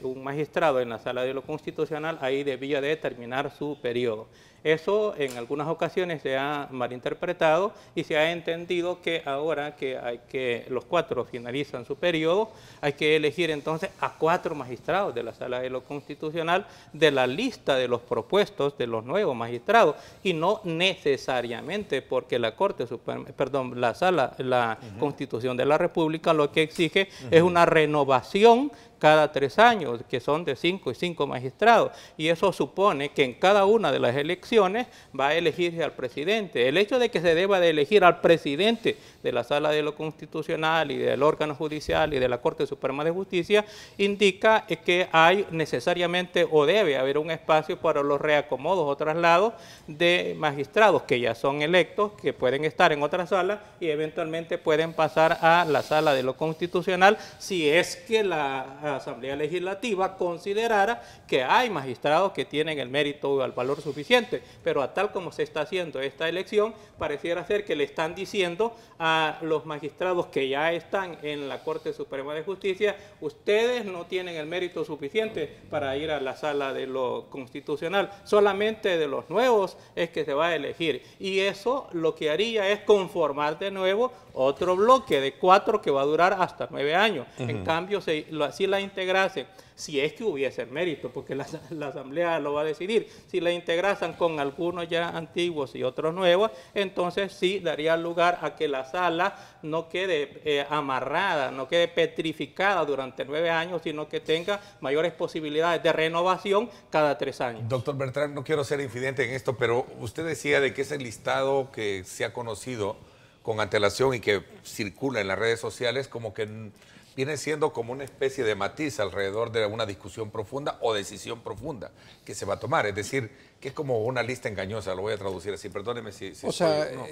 un magistrado en la Sala de lo Constitucional, ahí debía de terminar su periodo. Eso en algunas ocasiones se ha malinterpretado y se ha entendido que ahora que los 4 finalizan su periodo, hay que elegir entonces a 4 magistrados de la Sala de lo Constitucional de la lista de los propuestos de los nuevos magistrados y no necesariamente porque la Constitución de la República lo que exige es una renovación cada 3 años, que son de 5 y 5 magistrados, y eso supone que en cada una de las elecciones va a elegirse al presidente. El hecho de que se deba de elegir al presidente de la Sala de lo Constitucional y del órgano judicial y de la Corte Suprema de Justicia indica que hay necesariamente o debe haber un espacio para los reacomodos o traslados de magistrados que ya son electos, que pueden estar en otra sala y eventualmente pueden pasar a la Sala de lo Constitucional si es que la Asamblea Legislativa considerara que hay magistrados que tienen el mérito o el valor suficiente, pero a tal como se está haciendo esta elección, pareciera ser que le están diciendo a los magistrados que ya están en la Corte Suprema de Justicia, ustedes no tienen el mérito suficiente para ir a la Sala de lo Constitucional, solamente de los nuevos es que se va a elegir, y eso lo que haría es conformar de nuevo otro bloque de 4 que va a durar hasta 9 años. En cambio, si la integrase, si es que hubiese mérito, porque la Asamblea lo va a decidir, si la integrasan con algunos ya antiguos y otros nuevos, entonces sí daría lugar a que la sala no quede amarrada, no quede petrificada durante 9 años, sino que tenga mayores posibilidades de renovación cada 3 años. Doctor Bertrand, no quiero ser infidente en esto, pero usted decía de que ese listado que se ha conocido con antelación y que circula en las redes sociales como que viene siendo como una especie de matiz alrededor de una discusión profunda o decisión profunda que se va a tomar. Es decir, que es como una lista engañosa, lo voy a traducir así, perdóneme si o sea, no.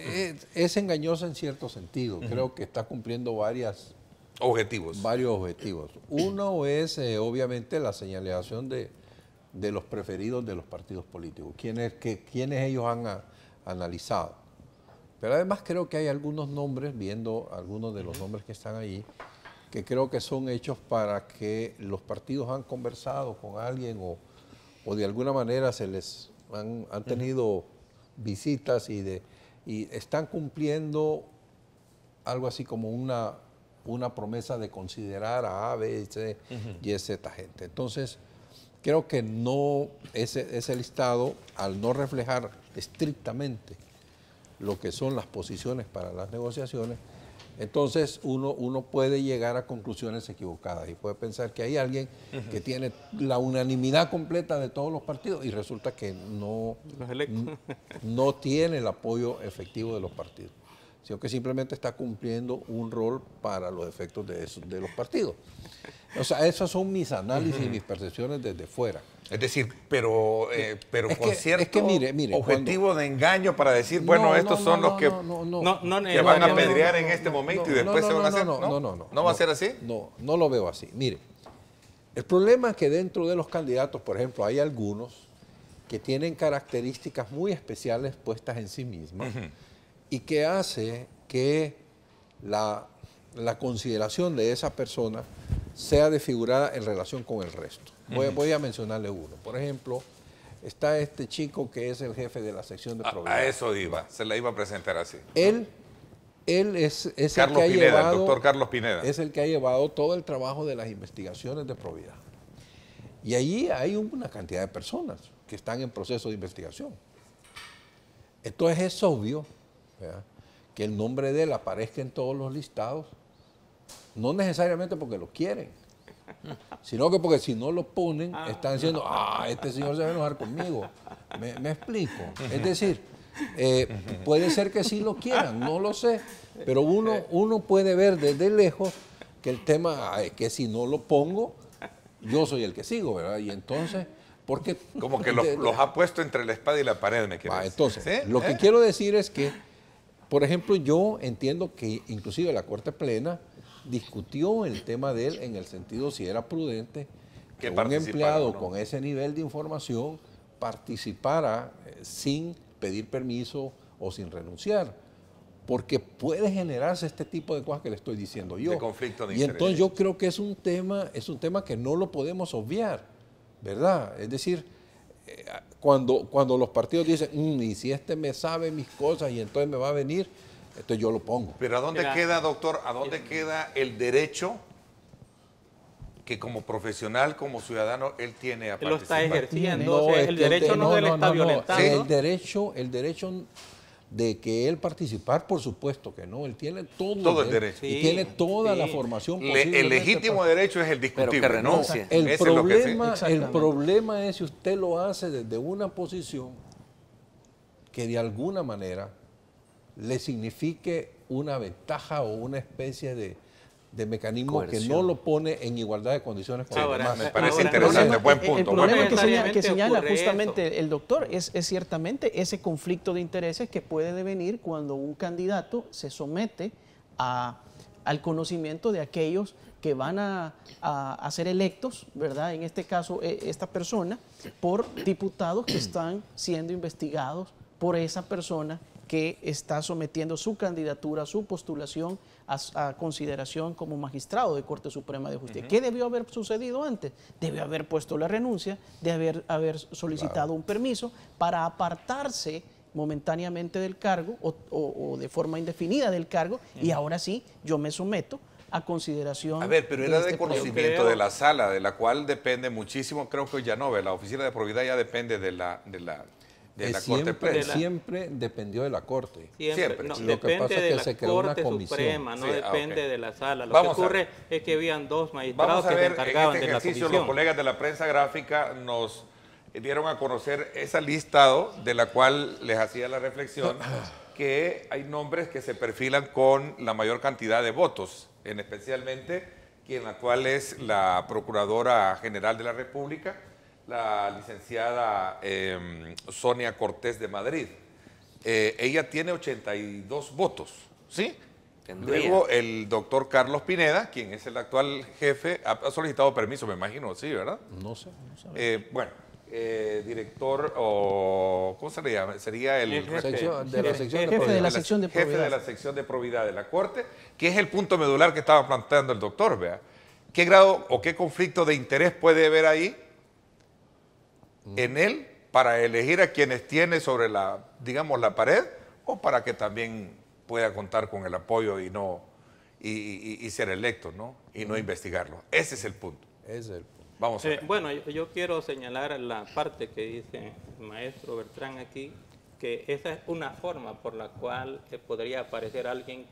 Es engañosa en cierto sentido. Creo que está cumpliendo varios objetivos. Uno es, obviamente, la señalización de los preferidos de los partidos políticos, quienes ellos han analizado. Pero además creo que hay algunos nombres, viendo algunos de los nombres que están ahí, que creo que son hechos para que los partidos han conversado con alguien o de alguna manera se les han tenido visitas y están cumpliendo algo así como una promesa de considerar a A, B, C y Z gente. Entonces, creo que no ese listado, al no reflejar estrictamente lo que son las posiciones para las negociaciones, entonces uno puede llegar a conclusiones equivocadas y puede pensar que hay alguien que tiene la unanimidad completa de todos los partidos y resulta que no tiene el apoyo efectivo de los partidos. sino que simplemente está cumpliendo un rol para los efectos de los partidos. O sea, esos son mis análisis y mis percepciones desde fuera. Es decir, pero con cierto mire, objetivo de engaño para decir, bueno, estos son los que van a apedrear en este momento y después se van a hacer. ¿No va a ser así? No lo veo así. Mire, el problema es que dentro de los candidatos, por ejemplo, hay algunos que tienen características muy especiales puestas en sí mismas y que hace que la consideración de esa persona sea desfigurada en relación con el resto. Voy a mencionarle uno. Por ejemplo, está este chico que es el jefe de la sección de probidad. A eso iba, se la iba a presentar así. Él es Carlos el que Pineda, ha llevado, el doctor Carlos Pineda. es el que ha llevado todo el trabajo de las investigaciones de probidad. Y allí hay una cantidad de personas que están en proceso de investigación. Entonces es obvio, ¿verdad?, que el nombre de él aparezca en todos los listados, no necesariamente porque lo quieren, sino que porque si no lo ponen, están diciendo, este señor se va a enojar conmigo. ¿Me explico? Es decir, puede ser que sí lo quieran, no lo sé, pero uno puede ver desde lejos que el tema es que si no lo pongo, yo soy el que sigo, ¿verdad? Y entonces, porque... Como que los ha puesto entre la espada y la pared, me quiere decir. Entonces, ¿sí? Lo que quiero decir es que, por ejemplo, yo entiendo que inclusive la Corte Plena discutió el tema de él en el sentido si era prudente que un empleado con ese nivel de información participara sin pedir permiso o sin renunciar, porque puede generarse este tipo de cosas que le estoy diciendo yo. De conflicto de y interés. entonces yo creo que es un tema que no lo podemos obviar, ¿verdad? Es decir, cuando los partidos dicen, y si este me sabe mis cosas y entonces me va a venir, entonces yo lo pongo. Pero ¿a dónde queda, doctor, a dónde queda el derecho que como profesional, como ciudadano, él tiene a participar? Lo está ejerciendo, el derecho no se le está violentando. El derecho de que él participar, por supuesto que no, él tiene todo el derecho. Y tiene toda la formación posible. El legítimo derecho es el discutible, pero que renuncie. ¿no? El problema es si usted lo hace desde una posición que de alguna manera le signifique una ventaja o una especie de mecanismo que no lo pone en igualdad de condiciones con los demás. Me parece interesante, buen punto. El problema Bueno, que señala ocurre justamente el doctor es ciertamente ese conflicto de intereses que puede devenir cuando un candidato se somete al conocimiento de aquellos que van a ser electos, ¿verdad? En este caso, esta persona, por diputados que están siendo investigados por esa persona que está sometiendo su candidatura, su postulación a consideración como magistrado de Corte Suprema de Justicia. ¿Qué debió haber sucedido antes? Debió haber puesto la renuncia, de haber solicitado un permiso para apartarse momentáneamente del cargo o de forma indefinida del cargo, y ahora sí, yo me someto a consideración. A ver, pero era de conocimiento de la sala, de la cual depende muchísimo, creo que ya no, la oficina de probidad ya depende de la Corte Plena. Siempre dependió de la Corte. Siempre. No, Lo que pasa es que se creó una comisión. Suprema, no depende de la sala. Lo Vamos que ocurre es que habían dos magistrados que se encargaban en este de la ejercicio, comisión. los colegas de la prensa gráfica nos dieron a conocer esa listado de la cual les hacía la reflexión que hay nombres que se perfilan con la mayor cantidad de votos, especialmente quien la cual es la Procuradora General de la República, la licenciada Sonia Cortés de Madrid. Ella tiene 82 votos, ¿sí? Luego el doctor Carlos Pineda, quien es el actual jefe, ha solicitado permiso, me imagino, sí, ¿verdad? No sé. Director, o ¿cómo se le llama? Sería el jefe de la sección de probidad de la Corte, que es el punto medular que estaba planteando el doctor, vea. ¿Qué grado o qué conflicto de interés puede haber ahí en él para elegir a quienes tiene sobre la pared, o para que también pueda contar con el apoyo y ser electo, ¿no? Y no investigarlo? Ese es el punto. Vamos a ver. Bueno, yo quiero señalar la parte que dice el maestro Bertrán aquí, que esa es una forma por la cual podría aparecer alguien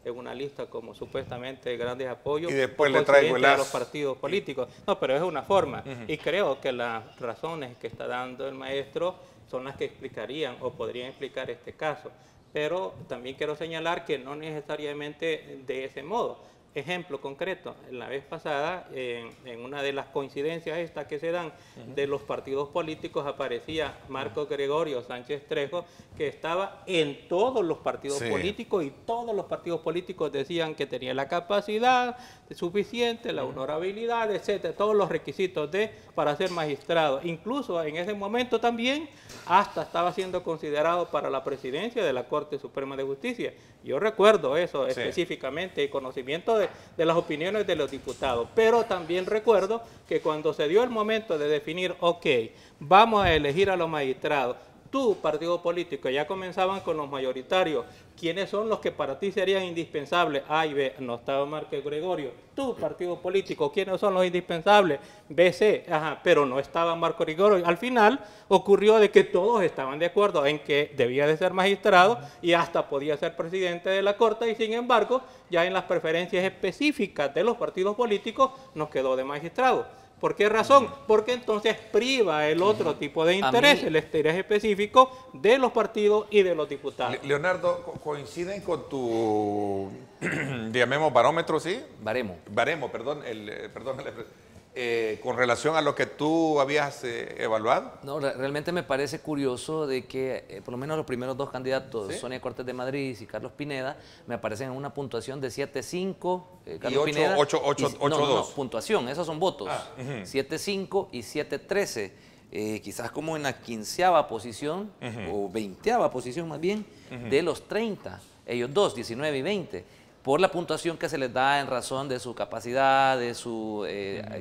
en una lista como supuestamente grandes apoyos, y después le traigo a los partidos políticos. No, pero es una forma. Y creo que las razones que está dando el maestro son las que explicarían o podrían explicar este caso. pero también quiero señalar que no necesariamente de ese modo. Ejemplo concreto, la vez pasada, en una de las coincidencias estas que se dan de los partidos políticos, aparecía Marco Gregorio Sánchez Trejo, que estaba en todos los partidos políticos, y todos los partidos políticos decían que tenía la capacidad suficiente, la honorabilidad, etcétera, todos los requisitos para ser magistrado. Incluso en ese momento también hasta estaba siendo considerado para la presidencia de la Corte Suprema de Justicia. Yo recuerdo eso específicamente, y conocimiento de las opiniones de los diputados, pero también recuerdo que cuando se dio el momento de definir, ok, vamos a elegir a los magistrados, tu partido político, ya comenzaban con los mayoritarios, ¿quiénes son los que para ti serían indispensables? A y B, no estaba Marco Gregorio. Tu partido político, ¿quiénes son los indispensables? B, C, pero no estaba Marco Gregorio. Al final ocurrió de que todos estaban de acuerdo en que debía de ser magistrado y hasta podía ser presidente de la Corte, y sin embargo, ya en las preferencias específicas de los partidos políticos nos quedó de magistrado. ¿Por qué razón? Porque entonces priva el otro tipo de interés, el interés específico de los partidos y de los diputados. Leonardo, ¿coinciden con tu, llamemos barómetro, sí? Baremo, perdón, con relación a lo que tú habías evaluado? No, realmente me parece curioso de que por lo menos los primeros dos candidatos, ¿sí? Sonia Cortés de Madrid y Carlos Pineda, me aparecen en una puntuación de 7.5. Carlos Pineda. 8.2. No, puntuación, esos son votos. 7.5 y 7.13. Quizás como en la 15ª posición, o 20ª posición más bien, de los 30. Ellos dos, 19 y 20. Por la puntuación que se les da en razón de su capacidad, de sus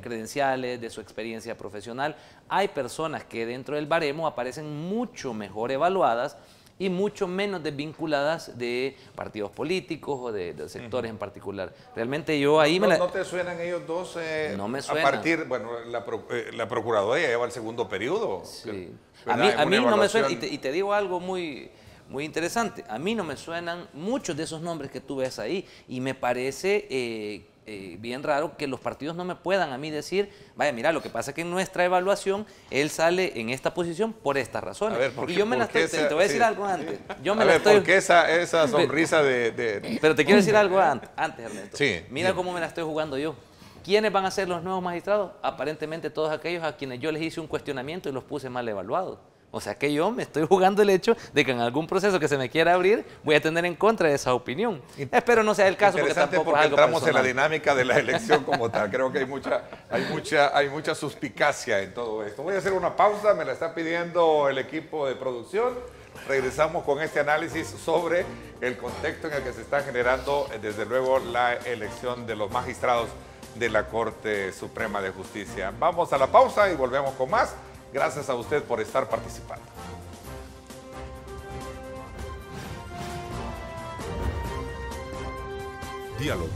credenciales, de su experiencia profesional. Hay personas que dentro del baremo aparecen mucho mejor evaluadas y mucho menos desvinculadas de partidos políticos o de sectores en particular. Realmente yo ahí ¿No te suenan ellos dos? No me suenan. A partir, bueno, la Procuraduría lleva el segundo periodo. Sí. A mí no me suena, y te digo algo muy interesante. A mí no me suenan muchos de esos nombres que tú ves ahí, y me parece bien raro que los partidos no me puedan a mí decir, vaya, mira, lo que pasa es que en nuestra evaluación él sale en esta posición por estas razones. A ver, y yo me la estoy, te voy a decir algo antes. Yo me a la ver, estoy... ¿por qué esa sonrisa de...? Pero te quiero decir algo antes, Ernesto. Sí, mira cómo me la estoy jugando yo. ¿Quiénes van a ser los nuevos magistrados? Aparentemente todos aquellos a quienes yo les hice un cuestionamiento y los puse mal evaluados. O sea que yo me estoy jugando el hecho de que en algún proceso que se me quiera abrir voy a tener en contra de esa opinión. Espero no sea el caso, porque tampoco es algo entramos personal. en la dinámica de la elección como tal. Creo que hay mucha suspicacia en todo esto. Voy a hacer una pausa, me la está pidiendo el equipo de producción. Regresamos con este análisis sobre el contexto en el que se está generando, desde luego, la elección de los magistrados de la Corte Suprema de Justicia. Vamos a la pausa y volvemos con más. Gracias a usted por estar participando. Diálogo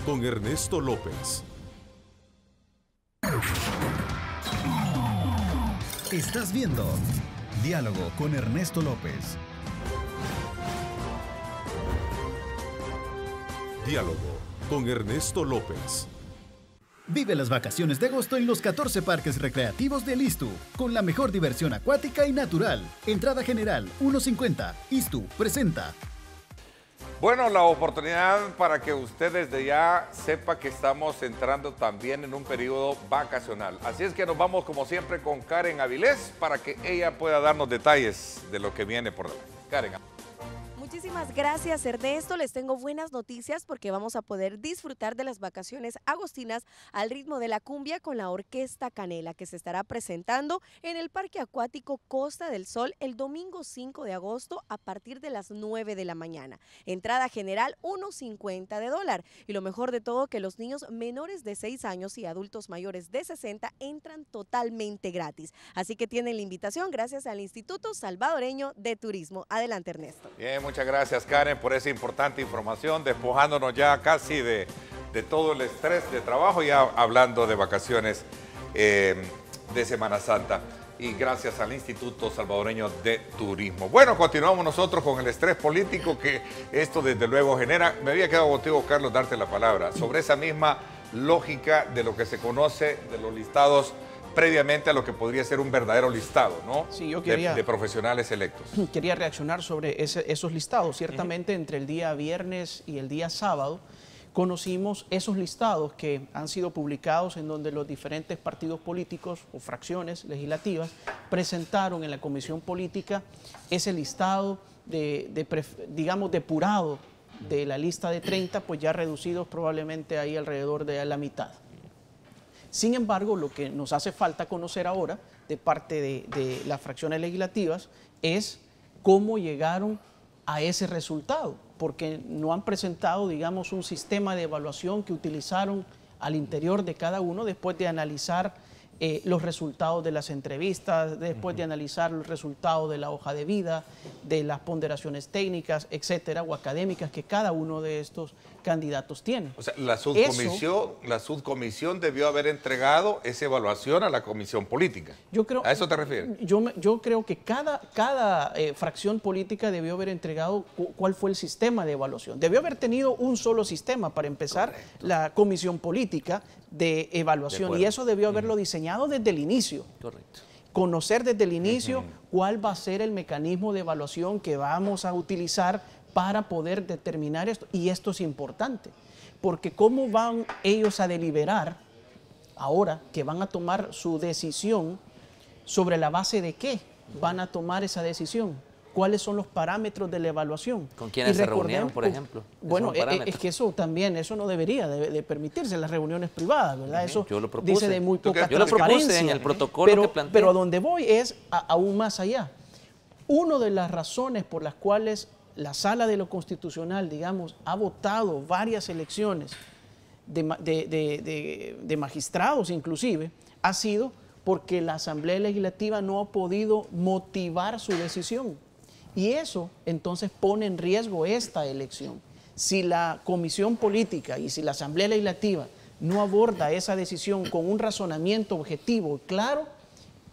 con Ernesto López. Estás viendo Diálogo con Ernesto López. Diálogo con Ernesto López. Vive las vacaciones de agosto en los 14 parques recreativos del ISTU, con la mejor diversión acuática y natural. Entrada general, 1.50. ISTU presenta. Bueno, la oportunidad para que usted desde ya sepa que estamos entrando también en un periodo vacacional. Así es que nos vamos como siempre con Karen Avilés para que ella pueda darnos detalles de lo que viene por delante. Karen. Muchísimas gracias, Ernesto. Les tengo buenas noticias porque vamos a poder disfrutar de las vacaciones agostinas al ritmo de la cumbia con la Orquesta Canela, que se estará presentando en el Parque Acuático Costa del Sol el domingo 5 de agosto a partir de las 9 de la mañana. Entrada general, $1.50. Y lo mejor de todo, que los niños menores de 6 años y adultos mayores de 60 entran totalmente gratis. Así que tienen la invitación gracias al Instituto Salvadoreño de Turismo. Adelante, Ernesto. Bien, muchas gracias, Karen, por esa importante información, despojándonos ya casi de todo el estrés de trabajo, ya hablando de vacaciones de Semana Santa. Y gracias al Instituto Salvadoreño de Turismo. Bueno, continuamos nosotros con el estrés político que esto desde luego genera. Me había quedado contigo, Carlos, darte la palabra sobre esa misma lógica de lo que se conoce de los listados previamente a lo que podría ser un verdadero listado, ¿no? Sí, yo quería, de profesionales electos. Quería reaccionar sobre esos listados. Ciertamente entre el día viernes y el día sábado conocimos esos listados que han sido publicados en donde los diferentes partidos políticos o fracciones legislativas presentaron en la Comisión Política ese listado digamos, depurado de la lista de 30, pues ya reducidos probablemente ahí alrededor de la mitad. Sin embargo, lo que nos hace falta conocer ahora de parte de las fracciones legislativas es cómo llegaron a ese resultado, porque no han presentado, digamos, un sistema de evaluación que utilizaron al interior de cada uno después de analizar los resultados de las entrevistas, después de analizar los resultados de la hoja de vida, de las ponderaciones técnicas, etcétera, o académicas que cada uno de estos candidatos tiene. O sea, la subcomisión debió haber entregado esa evaluación a la comisión política. ¿A eso te refieres? Yo creo que cada fracción política debió haber entregado cuál fue el sistema de evaluación. Debió haber tenido un solo sistema para empezar. Correcto. La comisión política de evaluación, y eso debió haberlo diseñado desde el inicio. Correcto. Conocer desde el inicio cuál va a ser el mecanismo de evaluación que vamos a utilizar para poder determinar esto. Y esto es importante, porque cómo van ellos a deliberar ahora que van a tomar su decisión, sobre la base de qué van a tomar esa decisión. ¿Cuáles son los parámetros de la evaluación? ¿Con quiénes se reunieron, por ejemplo? Bueno, es que eso no debería de permitirse en las reuniones privadas, ¿verdad? Eso yo lo propuse. Dice de muy poca transparencia. Yo lo propuse en el protocolo que planteé. Pero a donde voy es aún más allá. Una de las razones por las cuales la Sala de lo Constitucional, digamos, ha votado varias elecciones de magistrados inclusive, ha sido porque la Asamblea Legislativa no ha podido motivar su decisión. Y eso entonces pone en riesgo esta elección. Si la Comisión Política y si la Asamblea Legislativa no aborda esa decisión con un razonamiento objetivo y claro,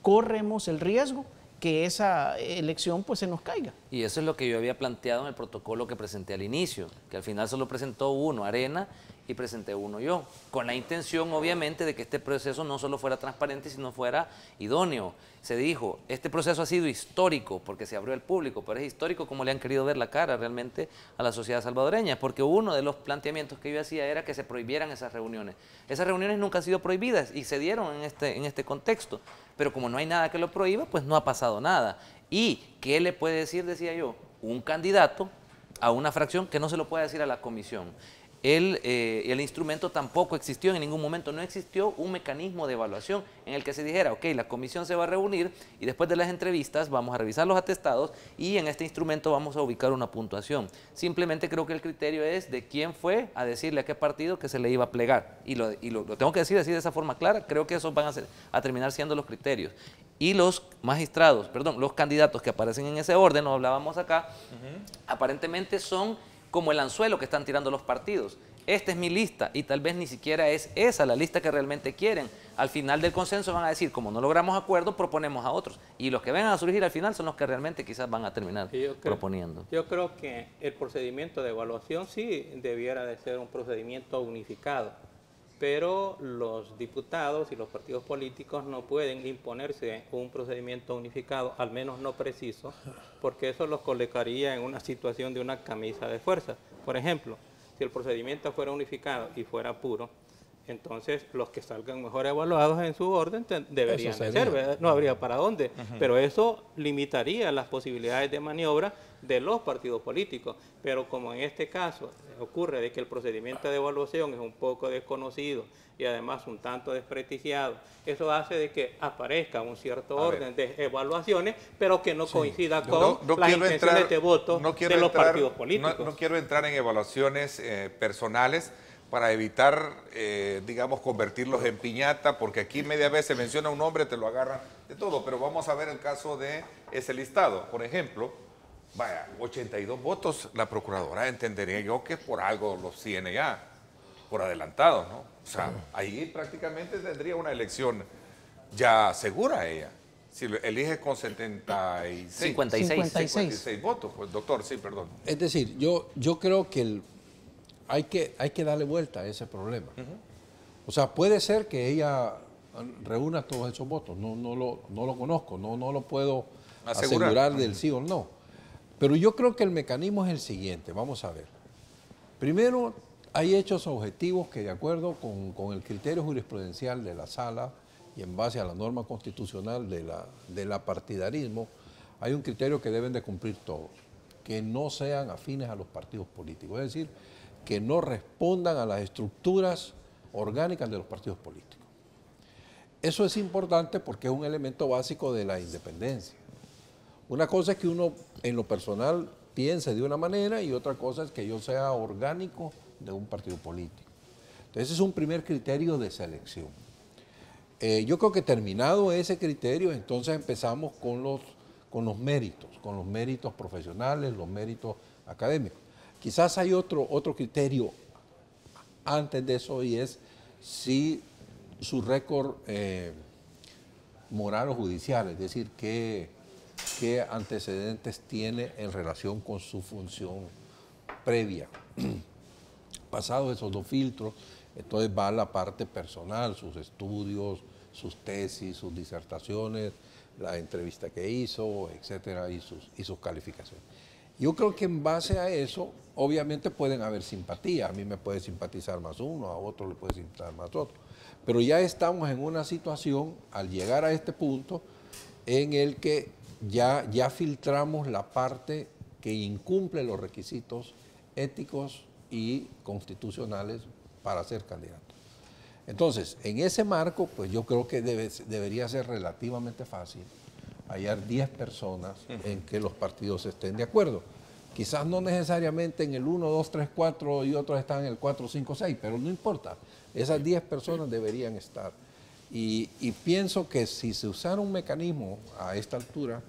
corremos el riesgo que esa elección pues se nos caiga. Y eso es lo que yo había planteado en el protocolo que presenté al inicio, que al final solo presentó uno, Arena, y presenté uno yo, con la intención obviamente de que este proceso no solo fuera transparente, sino fuera idóneo. Se dijo, este proceso ha sido histórico porque se abrió al público, pero es histórico como le han querido ver la cara realmente a la sociedad salvadoreña, porque uno de los planteamientos que yo hacía era que se prohibieran esas reuniones. Esas reuniones nunca han sido prohibidas y se dieron en este contexto, pero como no hay nada que lo prohíba, pues no ha pasado nada. ¿Y qué le puede decir, decía yo, un candidato a una fracción que no se lo puede decir a la comisión? El instrumento tampoco existió en ningún momento, no existió un mecanismo de evaluación en el que se dijera, ok, la comisión se va a reunir y después de las entrevistas vamos a revisar los atestados y en este instrumento vamos a ubicar una puntuación. Simplemente creo que el criterio es de quién fue a decirle a qué partido que se le iba a plegar. Y lo tengo que decir así de esa forma clara, creo que esos van a terminar siendo los criterios. Y los magistrados, perdón, los candidatos que aparecen en ese orden, lo hablábamos acá, aparentemente son como el anzuelo que están tirando los partidos. Esta es mi lista y tal vez ni siquiera es esa la lista que realmente quieren. Al final del consenso van a decir, como no logramos acuerdo, proponemos a otros. Y los que vengan a surgir al final son los que realmente quizás van a terminar proponiendo. Yo creo que el procedimiento de evaluación sí debiera de ser un procedimiento unificado, pero los diputados y los partidos políticos no pueden imponerse un procedimiento unificado, al menos no preciso, porque eso los colocaría en una situación de una camisa de fuerza. Por ejemplo, si el procedimiento fuera unificado y fuera puro, entonces los que salgan mejor evaluados en su orden deberían de ser, ¿verdad? No habría para dónde, pero eso limitaría las posibilidades de maniobra de los partidos políticos. Pero como en este caso ocurre de que el procedimiento de evaluación es un poco desconocido y además un tanto desprestigiado, eso hace de que aparezca un cierto orden de evaluaciones, pero que no coincida con las intenciones de voto de los partidos políticos. No quiero entrar en evaluaciones personales para evitar, digamos, convertirlos en piñata, porque aquí media vez se menciona un nombre, te lo agarran de todo, pero vamos a ver el caso de ese listado. Por ejemplo, vaya, 82 votos, la procuradora entendería yo que por algo los tiene ya, por adelantado, ¿no? O sea, ahí prácticamente tendría una elección ya segura ella. Si elige con 56 votos, pues doctor, sí, perdón. Es decir, yo creo que hay que darle vuelta a ese problema. O sea, puede ser que ella reúna todos esos votos. No lo conozco, no lo puedo asegurar del sí o no. Pero yo creo que el mecanismo es el siguiente, vamos a ver. Primero, hay hechos objetivos que de acuerdo con el criterio jurisprudencial de la Sala y en base a la norma constitucional de la partidarismo, hay un criterio que deben de cumplir todos, que no sean afines a los partidos políticos, es decir, que no respondan a las estructuras orgánicas de los partidos políticos. Eso es importante porque es un elemento básico de la independencia. Una cosa es que uno en lo personal piense de una manera y otra cosa es que yo sea orgánico de un partido político. Entonces ese es un primer criterio de selección. Yo creo que terminado ese criterio, entonces empezamos con los méritos profesionales, los méritos académicos. Quizás hay otro criterio antes de eso y es si su récord moral o judicial, es decir, qué antecedentes tiene en relación con su función previa. Pasados esos dos filtros, entonces va la parte personal, sus estudios, sus tesis, sus disertaciones, la entrevista que hizo, etcétera, y sus calificaciones. Yo creo que en base a eso, obviamente pueden haber simpatía. A mí me puede simpatizar más uno, a otro le puede simpatizar más otro. Pero ya estamos en una situación, al llegar a este punto, en el que ya filtramos la parte que incumple los requisitos éticos y constitucionales para ser candidato. Entonces, en ese marco, pues yo creo que debería ser relativamente fácil hallar 10 personas en que los partidos estén de acuerdo. Quizás no necesariamente en el 1, 2, 3, 4 y otros están en el 4, 5, 6, pero no importa. Esas 10 personas deberían estar. Y pienso que si se usara un mecanismo a esta altura,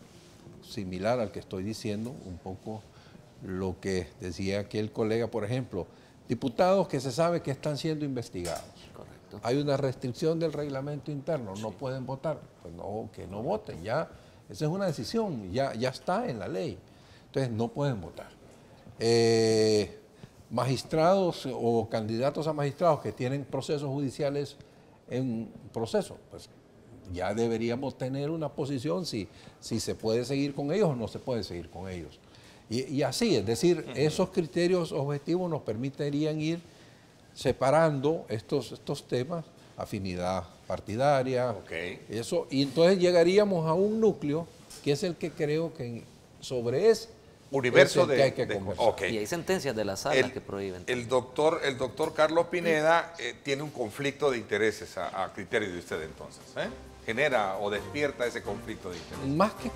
similar al que estoy diciendo, un poco lo que decía aquel colega, por ejemplo, diputados que se sabe que están siendo investigados. Correcto. Hay una restricción del reglamento interno, no pueden votar. Pues no, que no voten, ya. Esa es una decisión, ya está en la ley. Entonces no pueden votar. Magistrados o candidatos a magistrados que tienen procesos judiciales en proceso, pues ya deberíamos tener una posición si se puede seguir con ellos o no se puede seguir con ellos. Y así, es decir, esos criterios objetivos nos permitirían ir separando estos temas, afinidad partidaria, eso, y entonces llegaríamos a un núcleo que es el que creo que sobre ese universo que hay que conversar. Y hay sentencias de la Sala que prohíben. El doctor Carlos Pineda tiene un conflicto de intereses a criterio de usted entonces, genera o despierta ese conflicto de intereses. Más que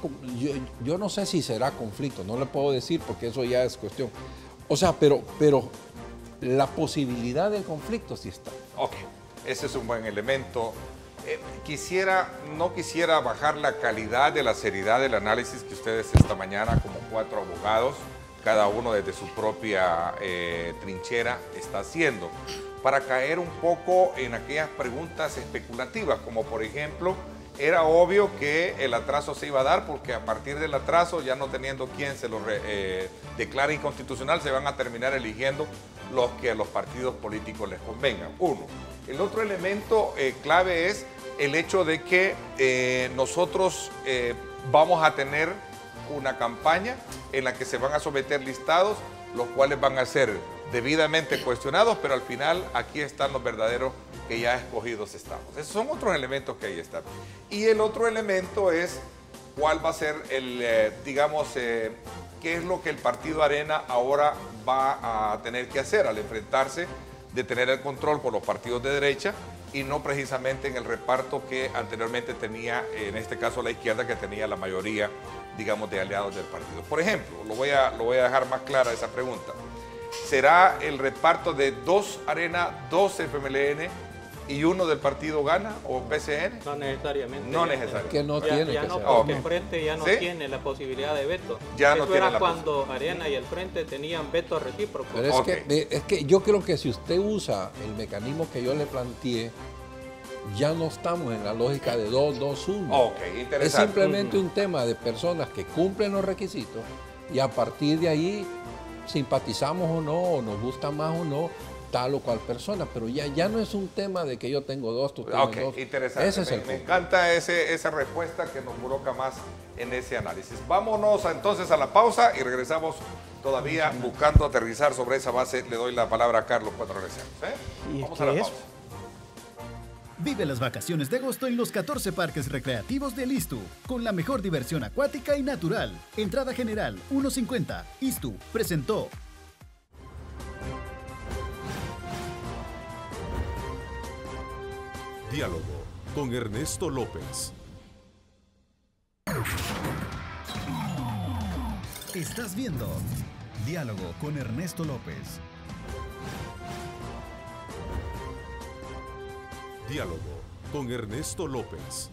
yo no sé si será conflicto, no le puedo decir porque eso ya es cuestión. O sea, pero la posibilidad del conflicto sí está. Ok, ese es un buen elemento. No quisiera bajar la calidad de la seriedad del análisis que ustedes esta mañana, como 4 abogados, cada uno desde su propia trinchera, está haciendo, para caer un poco en aquellas preguntas especulativas, como por ejemplo, era obvio que el atraso se iba a dar porque a partir del atraso, ya no teniendo quien se lo declare inconstitucional, se van a terminar eligiendo los que a los partidos políticos les convengan. Uno. El otro elemento clave es el hecho de que nosotros vamos a tener una campaña en la que se van a someter listados, los cuales van a ser debidamente cuestionados, pero al final aquí están los verdaderos que ya escogidos estamos. Esos son otros elementos que ahí están. Y el otro elemento es cuál va a ser qué es lo que el Partido Arena ahora va a tener que hacer al enfrentarse de tener el control por los partidos de derecha y no precisamente en el reparto que anteriormente tenía, en este caso la izquierda, que tenía la mayoría, digamos, de aliados del partido. Por ejemplo, lo voy a dejar más clara esa pregunta. ¿Será el reparto de 2 Arena, 2 FMLN y 1 del partido Gana o PCN? No necesariamente. No necesariamente. Que no tiene ya que no, ser. porque el Frente ya no tiene la posibilidad de veto. Ya no Eso tiene era la cuando Arena y el Frente tenían veto recíproco. Pero es que yo creo que si usted usa el mecanismo que yo le planteé, ya no estamos en la lógica de 2-2-1. Ok, interesante. Es simplemente un tema de personas que cumplen los requisitos y a partir de ahí simpatizamos o no, o nos gusta más o no, tal o cual persona, pero ya no es un tema de que yo tengo dos, tú tienes dos. Interesante. Ese es el me encanta esa respuesta que nos coloca más en ese análisis. Vámonos entonces a la pausa y regresamos todavía buscando aterrizar sobre esa base. Le doy la palabra a Carlos cuando regresemos. Vamos a la pausa. Vive las vacaciones de agosto en los 14 parques recreativos del ISTU, con la mejor diversión acuática y natural. Entrada general, 1.50. ISTU presentó. Diálogo con Ernesto López. Estás viendo Diálogo con Ernesto López. Diálogo con Ernesto López.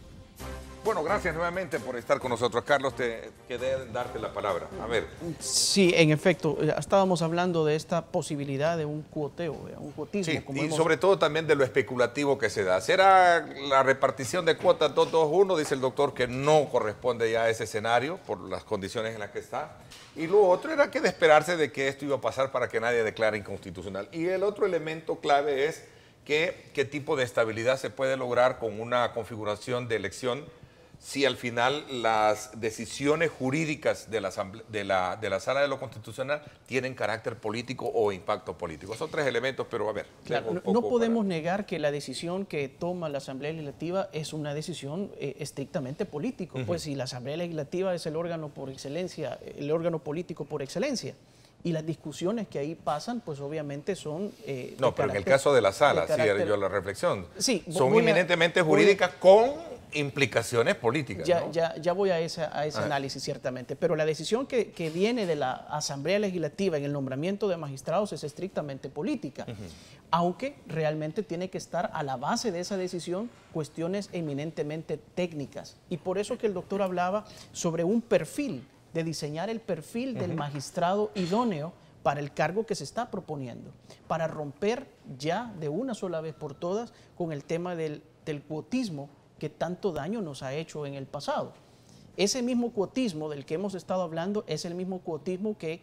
Bueno, gracias nuevamente por estar con nosotros. Carlos, te quedé darte la palabra. A ver. Sí, en efecto, estábamos hablando de esta posibilidad de un cuoteo, un cuotismo. Sí, y sobre todo también de lo especulativo que se da. ¿Será la repartición de cuotas 2-2-1? Dice el doctor que no corresponde ya a ese escenario por las condiciones en las que está. Y lo otro era que de esperarse de que esto iba a pasar para que nadie declare inconstitucional. Y el otro elemento clave es qué tipo de estabilidad se puede lograr con una configuración de elección si al final las decisiones jurídicas de la Sala de lo Constitucional tienen carácter político o impacto político. Son tres elementos, pero a ver. Claro, no podemos negar que la decisión que toma la Asamblea Legislativa es una decisión estrictamente política. Pues si la Asamblea Legislativa es el órgano por excelencia, el órgano político por excelencia. Y las discusiones que ahí pasan, pues obviamente son... no, pero en el caso de la Sala, sí, yo la reflexión, sí, son eminentemente jurídicas con implicaciones políticas. Ya voy a ese análisis, ciertamente. Pero la decisión que viene de la Asamblea Legislativa en el nombramiento de magistrados es estrictamente política. Aunque realmente tiene que estar a la base de esa decisión cuestiones eminentemente técnicas. Y por eso que el doctor hablaba sobre un perfil, de diseñar el perfil del magistrado idóneo para el cargo que se está proponiendo, para romper ya de una sola vez por todas con el tema del cuotismo que tanto daño nos ha hecho en el pasado. Ese mismo cuotismo del que hemos estado hablando es el mismo cuotismo que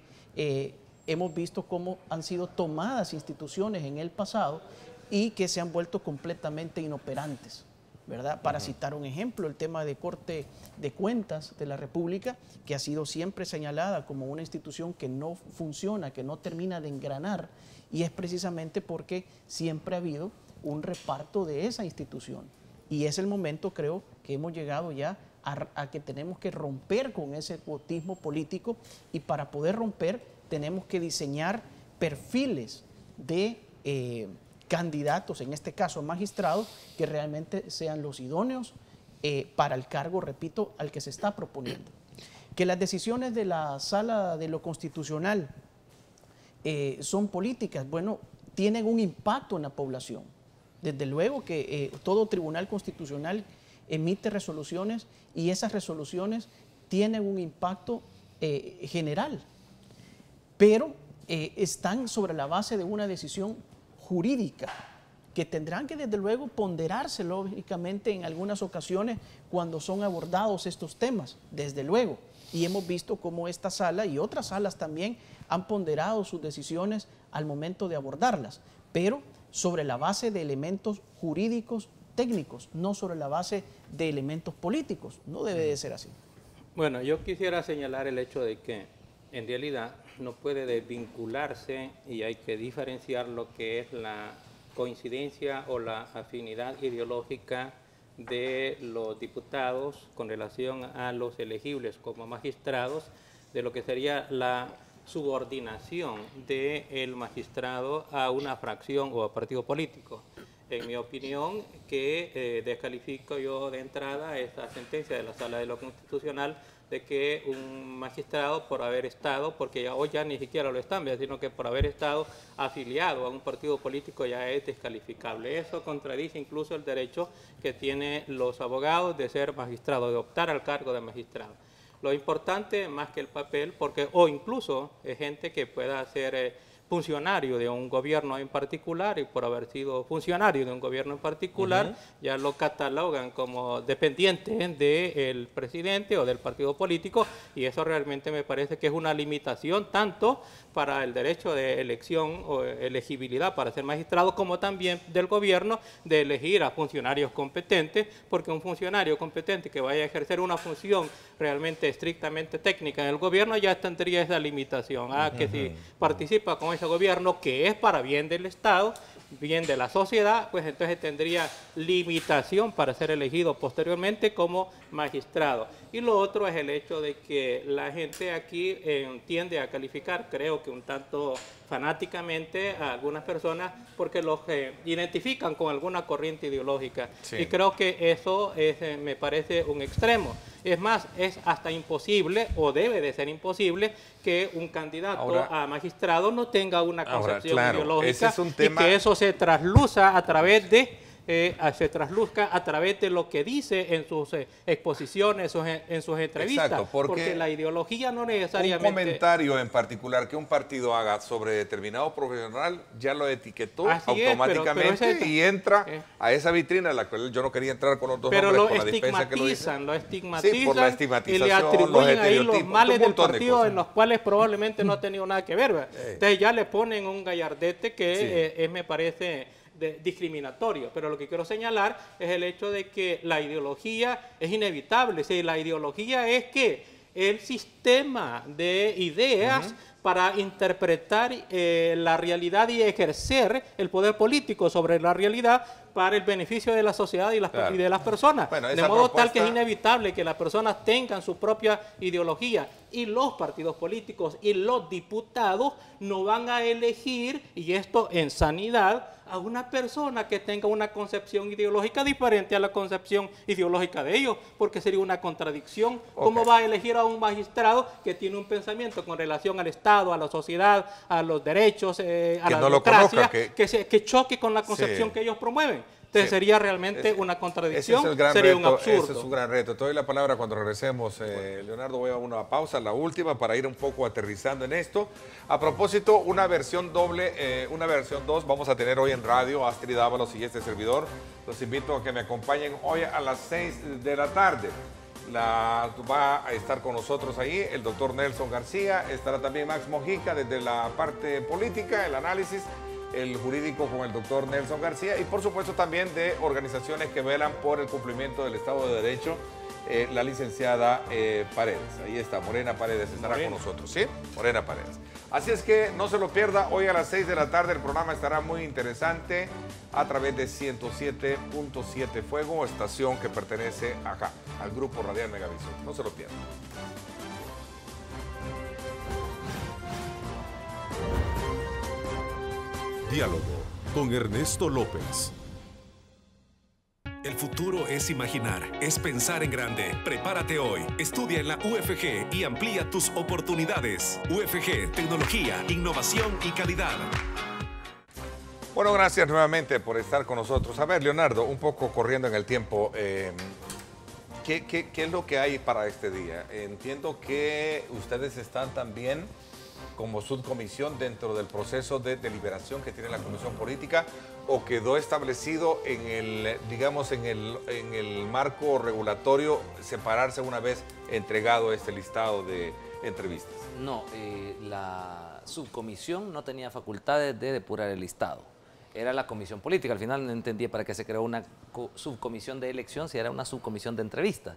hemos visto cómo han sido tomadas instituciones en el pasado y que se han vuelto completamente inoperantes, ¿verdad? Para citar un ejemplo, el tema de Corte de Cuentas de la República, que ha sido siempre señalada como una institución que no funciona, que no termina de engranar, y es precisamente porque siempre ha habido un reparto de esa institución. Y es el momento, creo, que hemos llegado ya a que tenemos que romper con ese cuotismo político, y para poder romper tenemos que diseñar perfiles de candidatos, en este caso magistrados, que realmente sean los idóneos para el cargo, repito, al que se está proponiendo. Que las decisiones de la Sala de lo Constitucional son políticas, bueno, tienen un impacto en la población. Desde luego que todo tribunal constitucional emite resoluciones y esas resoluciones tienen un impacto general, pero están sobre la base de una decisión jurídica que tendrán que desde luego ponderarse lógicamente en algunas ocasiones cuando son abordados estos temas, desde luego. Y hemos visto cómo esta sala y otras salas también han ponderado sus decisiones al momento de abordarlas, pero sobre la base de elementos jurídicos técnicos, no sobre la base de elementos políticos. No debe de ser así. Bueno, yo quisiera señalar el hecho de que en realidad no puede desvincularse y hay que diferenciar lo que es la coincidencia o la afinidad ideológica de los diputados con relación a los elegibles como magistrados, de lo que sería la subordinación del magistrado a una fracción o a partido político. En mi opinión, que descalifico yo de entrada esta sentencia de la Sala de lo Constitucional de que un magistrado por haber estado, porque hoy ya ni siquiera lo están, sino que por haber estado afiliado a un partido político ya es descalificable. Eso contradice incluso el derecho que tienen los abogados de ser magistrados, de optar al cargo de magistrado. Lo importante más que el papel, porque o incluso gente que pueda ser funcionario de un gobierno en particular y por haber sido funcionario de un gobierno en particular, ya lo catalogan como dependiente del presidente o del partido político, y eso realmente me parece que es una limitación tanto para el derecho de elección o elegibilidad para ser magistrado, como también del gobierno de elegir a funcionarios competentes, porque un funcionario competente que vaya a ejercer una función realmente estrictamente técnica en el gobierno ya tendría esa limitación, que si participa con ese gobierno que es para bien del Estado, bien de la sociedad, pues entonces tendría limitación para ser elegido posteriormente como magistrado. Y lo otro es el hecho de que la gente aquí tiende a calificar, creo que un tanto fanáticamente, a algunas personas porque los identifican con alguna corriente ideológica. Sí. Y creo que eso me parece un extremo. Es más, es hasta imposible, o debe de ser imposible, que un candidato a magistrado no tenga una concepción ideológica, ese es un tema, y que eso se trasluzca a través de lo que dice en sus exposiciones, en sus entrevistas. Exacto, porque la ideología no necesariamente... Un comentario en particular que un partido haga sobre determinado profesional ya lo etiquetó automáticamente y entra a esa vitrina en la cual yo no quería entrar con otros nombres por la dispensa que lo dicen. Lo estigmatizan, sí, por la estigmatización, y le atribuyen ahí los males del partido en los cuales probablemente no ha tenido nada que ver. Entonces ya le ponen un gallardete que me parece... discriminatorio, pero lo que quiero señalar es el hecho de que la ideología es inevitable. Si la ideología es que el sistema de ideas para interpretar la realidad y ejercer el poder político sobre la realidad para el beneficio de la sociedad y de las personas. Bueno, de modo tal que es inevitable que las personas tengan su propia ideología, y los partidos políticos y los diputados no van a elegir, y esto en sanidad, a una persona que tenga una concepción ideológica diferente a la concepción ideológica de ellos, porque sería una contradicción. ¿Cómo va a elegir a un magistrado que tiene un pensamiento con relación al Estado, a la sociedad, a los derechos, a la democracia, que choque con la concepción que ellos promueven? Entonces sería realmente una contradicción, sería un absurdo. Ese es un gran reto. Te doy la palabra cuando regresemos, Leonardo. Voy a una pausa, la última, para ir un poco aterrizando en esto. A propósito, una versión doble, una versión 2 vamos a tener hoy en radio, Astrid Ábalos y este servidor. Los invito a que me acompañen hoy a las 6 de la tarde. Va a estar con nosotros ahí el doctor Nelson García, estará también Max Mojica desde la parte política, el análisis, el jurídico con el doctor Nelson García, y por supuesto también de organizaciones que velan por el cumplimiento del Estado de Derecho, la licenciada Paredes. Ahí está, Morena Paredes estará con nosotros, ¿sí? Morena Paredes. Así es que no se lo pierda, hoy a las 6 de la tarde el programa estará muy interesante a través de 107.7 Fuego, estación que pertenece acá, al Grupo Radial Megavisión. No se lo pierda. Diálogo con Ernesto López. El futuro es imaginar, es pensar en grande. Prepárate hoy, estudia en la UFG y amplía tus oportunidades. UFG, tecnología, innovación y calidad. Bueno, gracias nuevamente por estar con nosotros. A ver, Leonardo, un poco corriendo en el tiempo, ¿qué es lo que hay para este día? Entiendo que ustedes están también como subcomisión dentro del proceso de deliberación que tiene la Comisión Política, o quedó establecido en el, digamos, en el marco regulatorio separarse una vez entregado este listado de entrevistas. No, la subcomisión no tenía facultades de depurar el listado. Era la comisión política. Al final no entendía para qué se creó una subcomisión de elección si era una subcomisión de entrevista.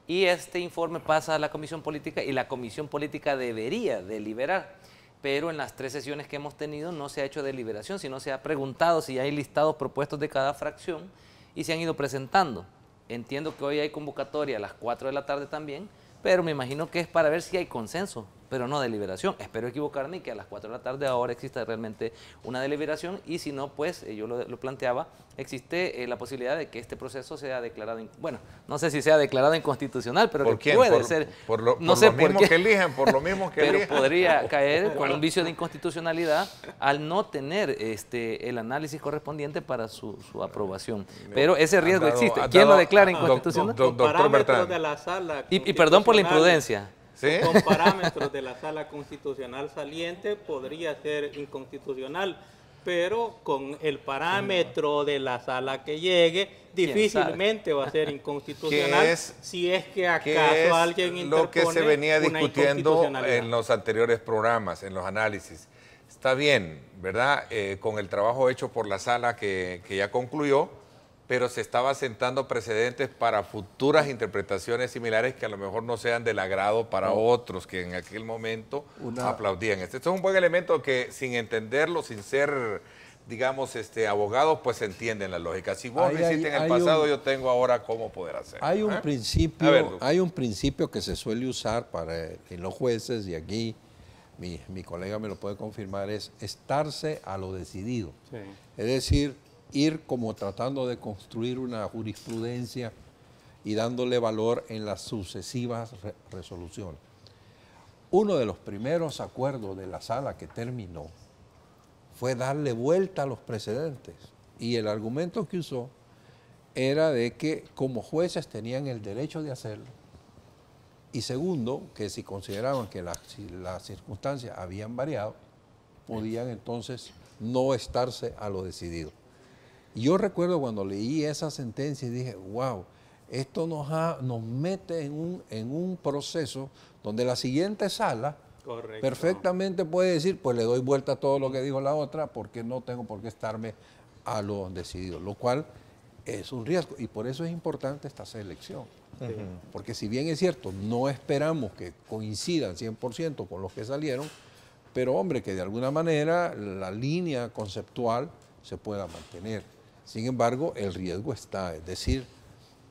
Y este informe pasa a la comisión política y la comisión política debería deliberar. Pero en las 3 sesiones que hemos tenido no se ha hecho deliberación, sino se ha preguntado si hay listados propuestos de cada fracción y se han ido presentando. Entiendo que hoy hay convocatoria a las 4 de la tarde también, pero me imagino que es para ver si hay consenso, pero no deliberación. Espero equivocarme y que a las 4 de la tarde ahora exista realmente una deliberación, y si no, pues yo lo planteaba, existe la posibilidad de que este proceso sea declarado, bueno, no sé si sea declarado inconstitucional, pero ¿por que quién? puede ser. Por lo mismo que eligen, por lo mismo que eligen. Pero podría caer con un vicio de inconstitucionalidad al no tener el análisis correspondiente para su aprobación. Pero ese riesgo existe. ¿Quién lo declara inconstitucional? Doctor Bertrand. De la sala y perdón por la imprudencia. ¿Sí? Con parámetros de la sala constitucional saliente podría ser inconstitucional, pero con el parámetro de la sala que llegue, difícilmente va a ser inconstitucional si es que acaso alguien interpone lo que se venía discutiendo en los anteriores programas, en los análisis. Está bien, ¿verdad? Con el trabajo hecho por la sala que ya concluyó, pero se estaba sentando precedentes para futuras interpretaciones similares que a lo mejor no sean del agrado para otros que en aquel momento aplaudían. Esto es un buen elemento que sin entenderlo, sin ser, digamos, abogados, pues se entiende la lógica. Si vos lo hiciste en el pasado, yo tengo ahora cómo poder hacerlo. Hay un principio que se suele usar en los jueces, y aquí mi colega me lo puede confirmar, es estarse a lo decidido. Sí. Es decir, ir como tratando de construir una jurisprudencia y dándole valor en las sucesivas resoluciones. Uno de los primeros acuerdos de la sala que terminó fue darle vuelta a los precedentes, y el argumento que usó era de que como jueces tenían el derecho de hacerlo, y segundo, que si consideraban que las circunstancias habían variado, podían entonces no estarse a lo decidido. Yo recuerdo cuando leí esa sentencia y dije, wow, esto nos mete en un proceso donde la siguiente sala perfectamente puede decir, pues le doy vuelta a todo lo que dijo la otra porque no tengo por qué estarme a lo decidido, lo cual es un riesgo, y por eso es importante esta selección. Porque si bien es cierto, no esperamos que coincidan 100% con los que salieron, pero hombre, que de alguna manera la línea conceptual se pueda mantener. Sin embargo, el riesgo está, es decir,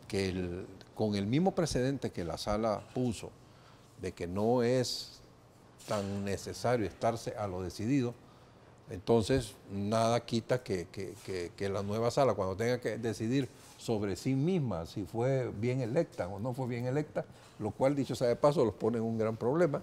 que con el mismo precedente que la sala puso, de que no es tan necesario estarse a lo decidido, entonces nada quita que la nueva sala, cuando tenga que decidir sobre sí misma, si fue bien electa o no fue bien electa, lo cual, dicho sea de paso, los pone en un gran problema.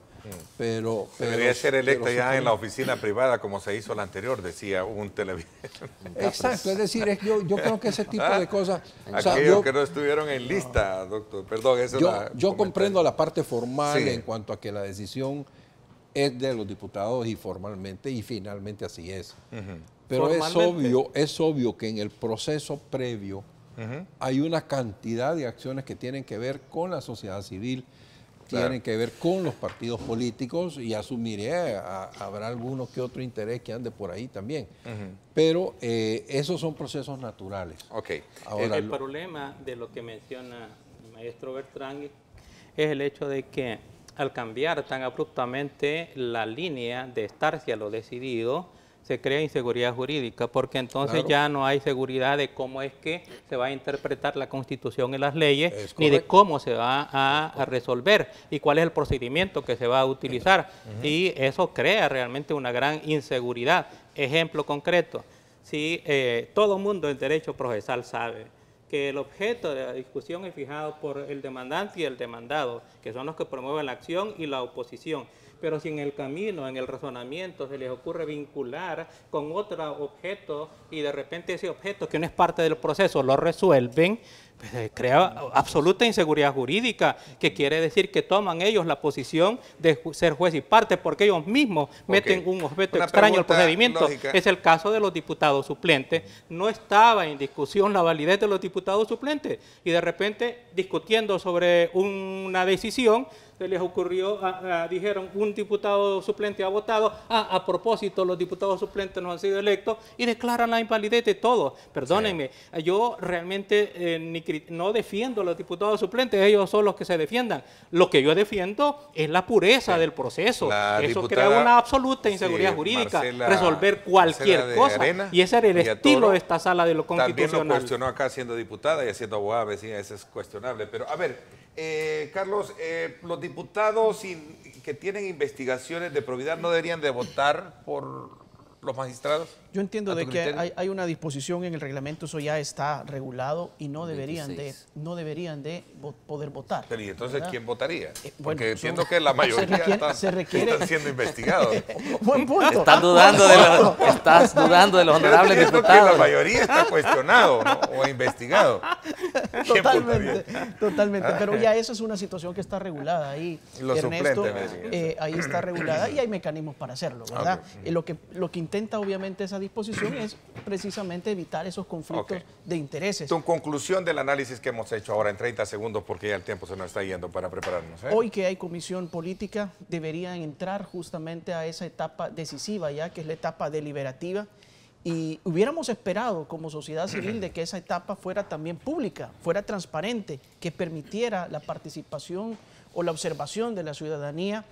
Pero debería ser electa ya en la oficina privada, como se hizo la anterior, decía un televidente. Exacto, es decir, yo creo que ese tipo de cosas... Aquellos que no estuvieron en lista, doctor, perdón, eso yo comprendo la parte formal en cuanto a que la decisión es de los diputados y formalmente, y finalmente así es. Pero es obvio que en el proceso previo hay una cantidad de acciones que tienen que ver con la sociedad civil, tienen que ver con los partidos políticos, y asumiré, habrá alguno que otro interés que ande por ahí también. Pero esos son procesos naturales. Ahora, el problema de lo que menciona el maestro Bertrán es el hecho de que al cambiar tan abruptamente la línea de estarse a lo decidido, se crea inseguridad jurídica, porque entonces ya no hay seguridad de cómo es que se va a interpretar la Constitución y las leyes, ni de cómo se va a resolver y cuál es el procedimiento que se va a utilizar. Y eso crea realmente una gran inseguridad. Ejemplo concreto, si todo mundo en derecho procesal sabe que el objeto de la discusión es fijado por el demandante y el demandado, que son los que promueven la acción y la oposición. Pero si en el camino, en el razonamiento, se les ocurre vincular con otro objeto y de repente ese objeto que no es parte del proceso lo resuelven, pues crea absoluta inseguridad jurídica, que quiere decir que toman ellos la posición de ser juez y parte porque ellos mismos meten un objeto extraño al procedimiento. Lógica. Es el caso de los diputados suplentes. No estaba en discusión la validez de los diputados suplentes y de repente discutiendo sobre una decisión, se les ocurrió, dijeron, un diputado suplente ha votado, a propósito, los diputados suplentes no han sido electos, y declaran la invalidez de todo. Perdónenme, yo realmente no defiendo a los diputados suplentes, ellos son los que se defiendan. Lo que yo defiendo es la pureza del proceso. Eso crea una absoluta inseguridad jurídica, resolver cualquier cosa, y ese era el estilo de esta sala de lo constitucional. También lo cuestionó acá siendo diputada y siendo abogada vecina, eso es cuestionable. Pero, a ver, Carlos, los diputados que tienen investigaciones de probidad no deberían de votar por los magistrados? Yo entiendo de que hay una disposición en el reglamento, eso ya está regulado y no deberían de poder votar. Pero ¿y entonces quién votaría? Bueno, porque entiendo que la mayoría están siendo investigados. Buen punto. Estás dudando de los honorables diputados. Que la mayoría está cuestionado, ¿no? O investigado. Totalmente. Pero ya eso es una situación que está regulada ahí. Los Ernesto, suplentes, ahí está regulada y hay mecanismos para hacerlo, ¿verdad? Okay. Lo que intenta obviamente esa disposición es precisamente evitar esos conflictos de intereses. Tu conclusión del análisis que hemos hecho ahora en 30 segundos, porque ya el tiempo se nos está yendo para prepararnos. Hoy que hay comisión política, deberían entrar justamente a esa etapa decisiva ya, que es la etapa deliberativa, y hubiéramos esperado como sociedad civil de que esa etapa fuera también pública, fuera transparente, que permitiera la participación o la observación de la ciudadanía,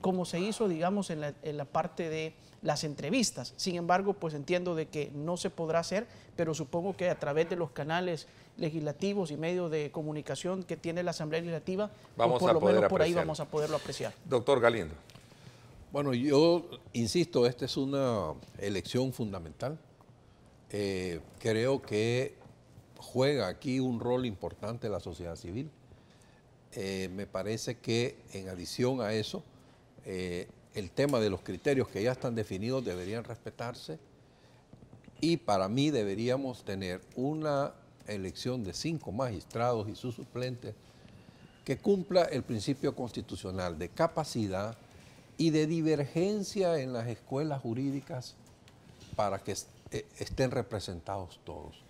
como se hizo, digamos, en la parte de las entrevistas. Sin embargo, pues entiendo de que no se podrá hacer, pero supongo que a través de los canales legislativos y medios de comunicación que tiene la Asamblea Legislativa, pues por lo menos por ahí vamos a poderlo apreciar. Doctor Galindo. Bueno, yo insisto, esta es una elección fundamental. Creo que juega aquí un rol importante la sociedad civil. Me parece que en adición a eso, el tema de los criterios que ya están definidos deberían respetarse y para mí deberíamos tener una elección de 5 magistrados y sus suplentes que cumpla el principio constitucional de capacidad y de divergencia en las escuelas jurídicas para que estén representados todos.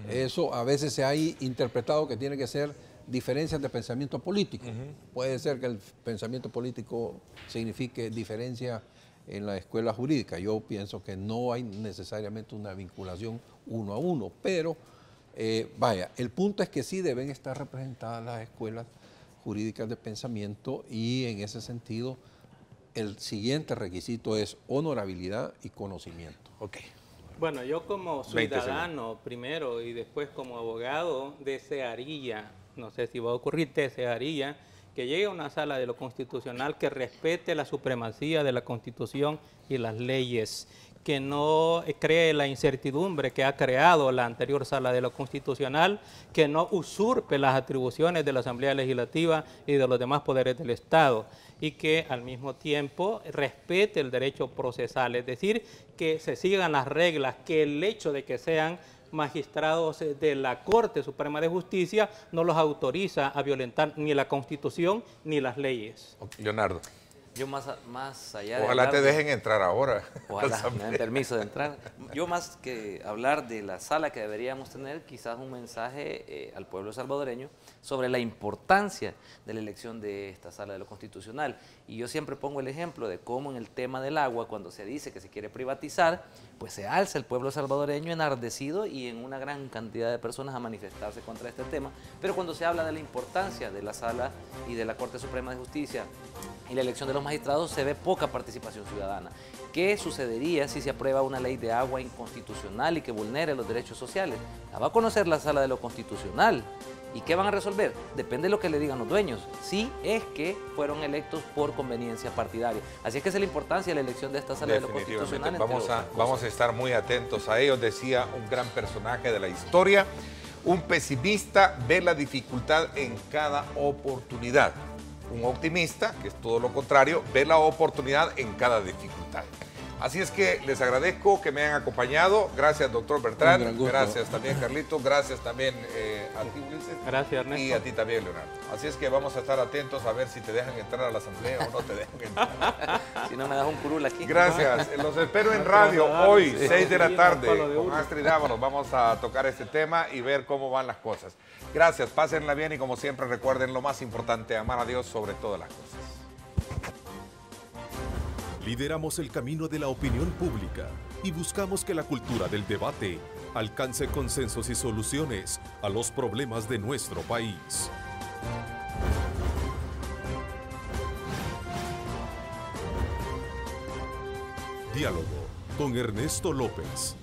Eso a veces se ha interpretado que tiene que ser diferencias de pensamiento político. Puede ser que el pensamiento político signifique diferencia en la escuela jurídica. Yo pienso que no hay necesariamente una vinculación 1 a 1, pero vaya, el punto es que sí deben estar representadas las escuelas jurídicas de pensamiento y en ese sentido el siguiente requisito es honorabilidad y conocimiento. Bueno, yo como ciudadano primero y después como abogado desearía, no sé si va a ocurrir, desearía que llegue a una sala de lo constitucional que respete la supremacía de la Constitución y las leyes, que no cree la incertidumbre que ha creado la anterior sala de lo constitucional, que no usurpe las atribuciones de la Asamblea Legislativa y de los demás poderes del Estado, y que al mismo tiempo respete el derecho procesal, es decir, que se sigan las reglas, que el hecho de que sean magistrados de la Corte Suprema de Justicia no los autoriza a violentar ni la Constitución ni las leyes. Leonardo. Yo más allá de ojalá te dejen entrar ahora. Ojalá me den permiso de entrar. Yo más que hablar de la sala que deberíamos tener, quizás un mensaje al pueblo salvadoreño sobre la importancia de la elección de esta sala de lo constitucional. Y yo siempre pongo el ejemplo de cómo en el tema del agua, cuando se dice que se quiere privatizar, pues se alza el pueblo salvadoreño enardecido y en una gran cantidad de personas a manifestarse contra este tema. Pero cuando se habla de la importancia de la sala y de la Corte Suprema de Justicia y la elección de los magistrados, se ve poca participación ciudadana. ¿Qué sucedería si se aprueba una ley de agua inconstitucional y que vulnere los derechos sociales? La va a conocer la sala de lo constitucional. ¿Y qué van a resolver? Depende de lo que le digan los dueños. Si es que fueron electos por conveniencia partidaria. Así es que esa es la importancia de la elección de esta sala de lo constitucional. Vamos a estar muy atentos a ellos. Decía un gran personaje de la historia, un pesimista ve la dificultad en cada oportunidad. Un optimista, que es todo lo contrario, ve la oportunidad en cada dificultad. Así es que les agradezco que me hayan acompañado. Gracias, doctor Bertrand. Gracias también, Carlito. Gracias también a ti, Ulises. Gracias, Ernesto. Y a ti también, Leonardo. Así es que vamos a estar atentos a ver si te dejan entrar a la asamblea o no te dejan entrar. Si no me das un curul aquí. Gracias. Los espero en radio hoy, 6 de la tarde. Con Astrid Dávalos vamos a tocar este tema y ver cómo van las cosas. Gracias, pásenla bien y como siempre recuerden lo más importante, amar a Dios sobre todas las cosas. Lideramos el camino de la opinión pública y buscamos que la cultura del debate alcance consensos y soluciones a los problemas de nuestro país. Diálogo con Ernesto López.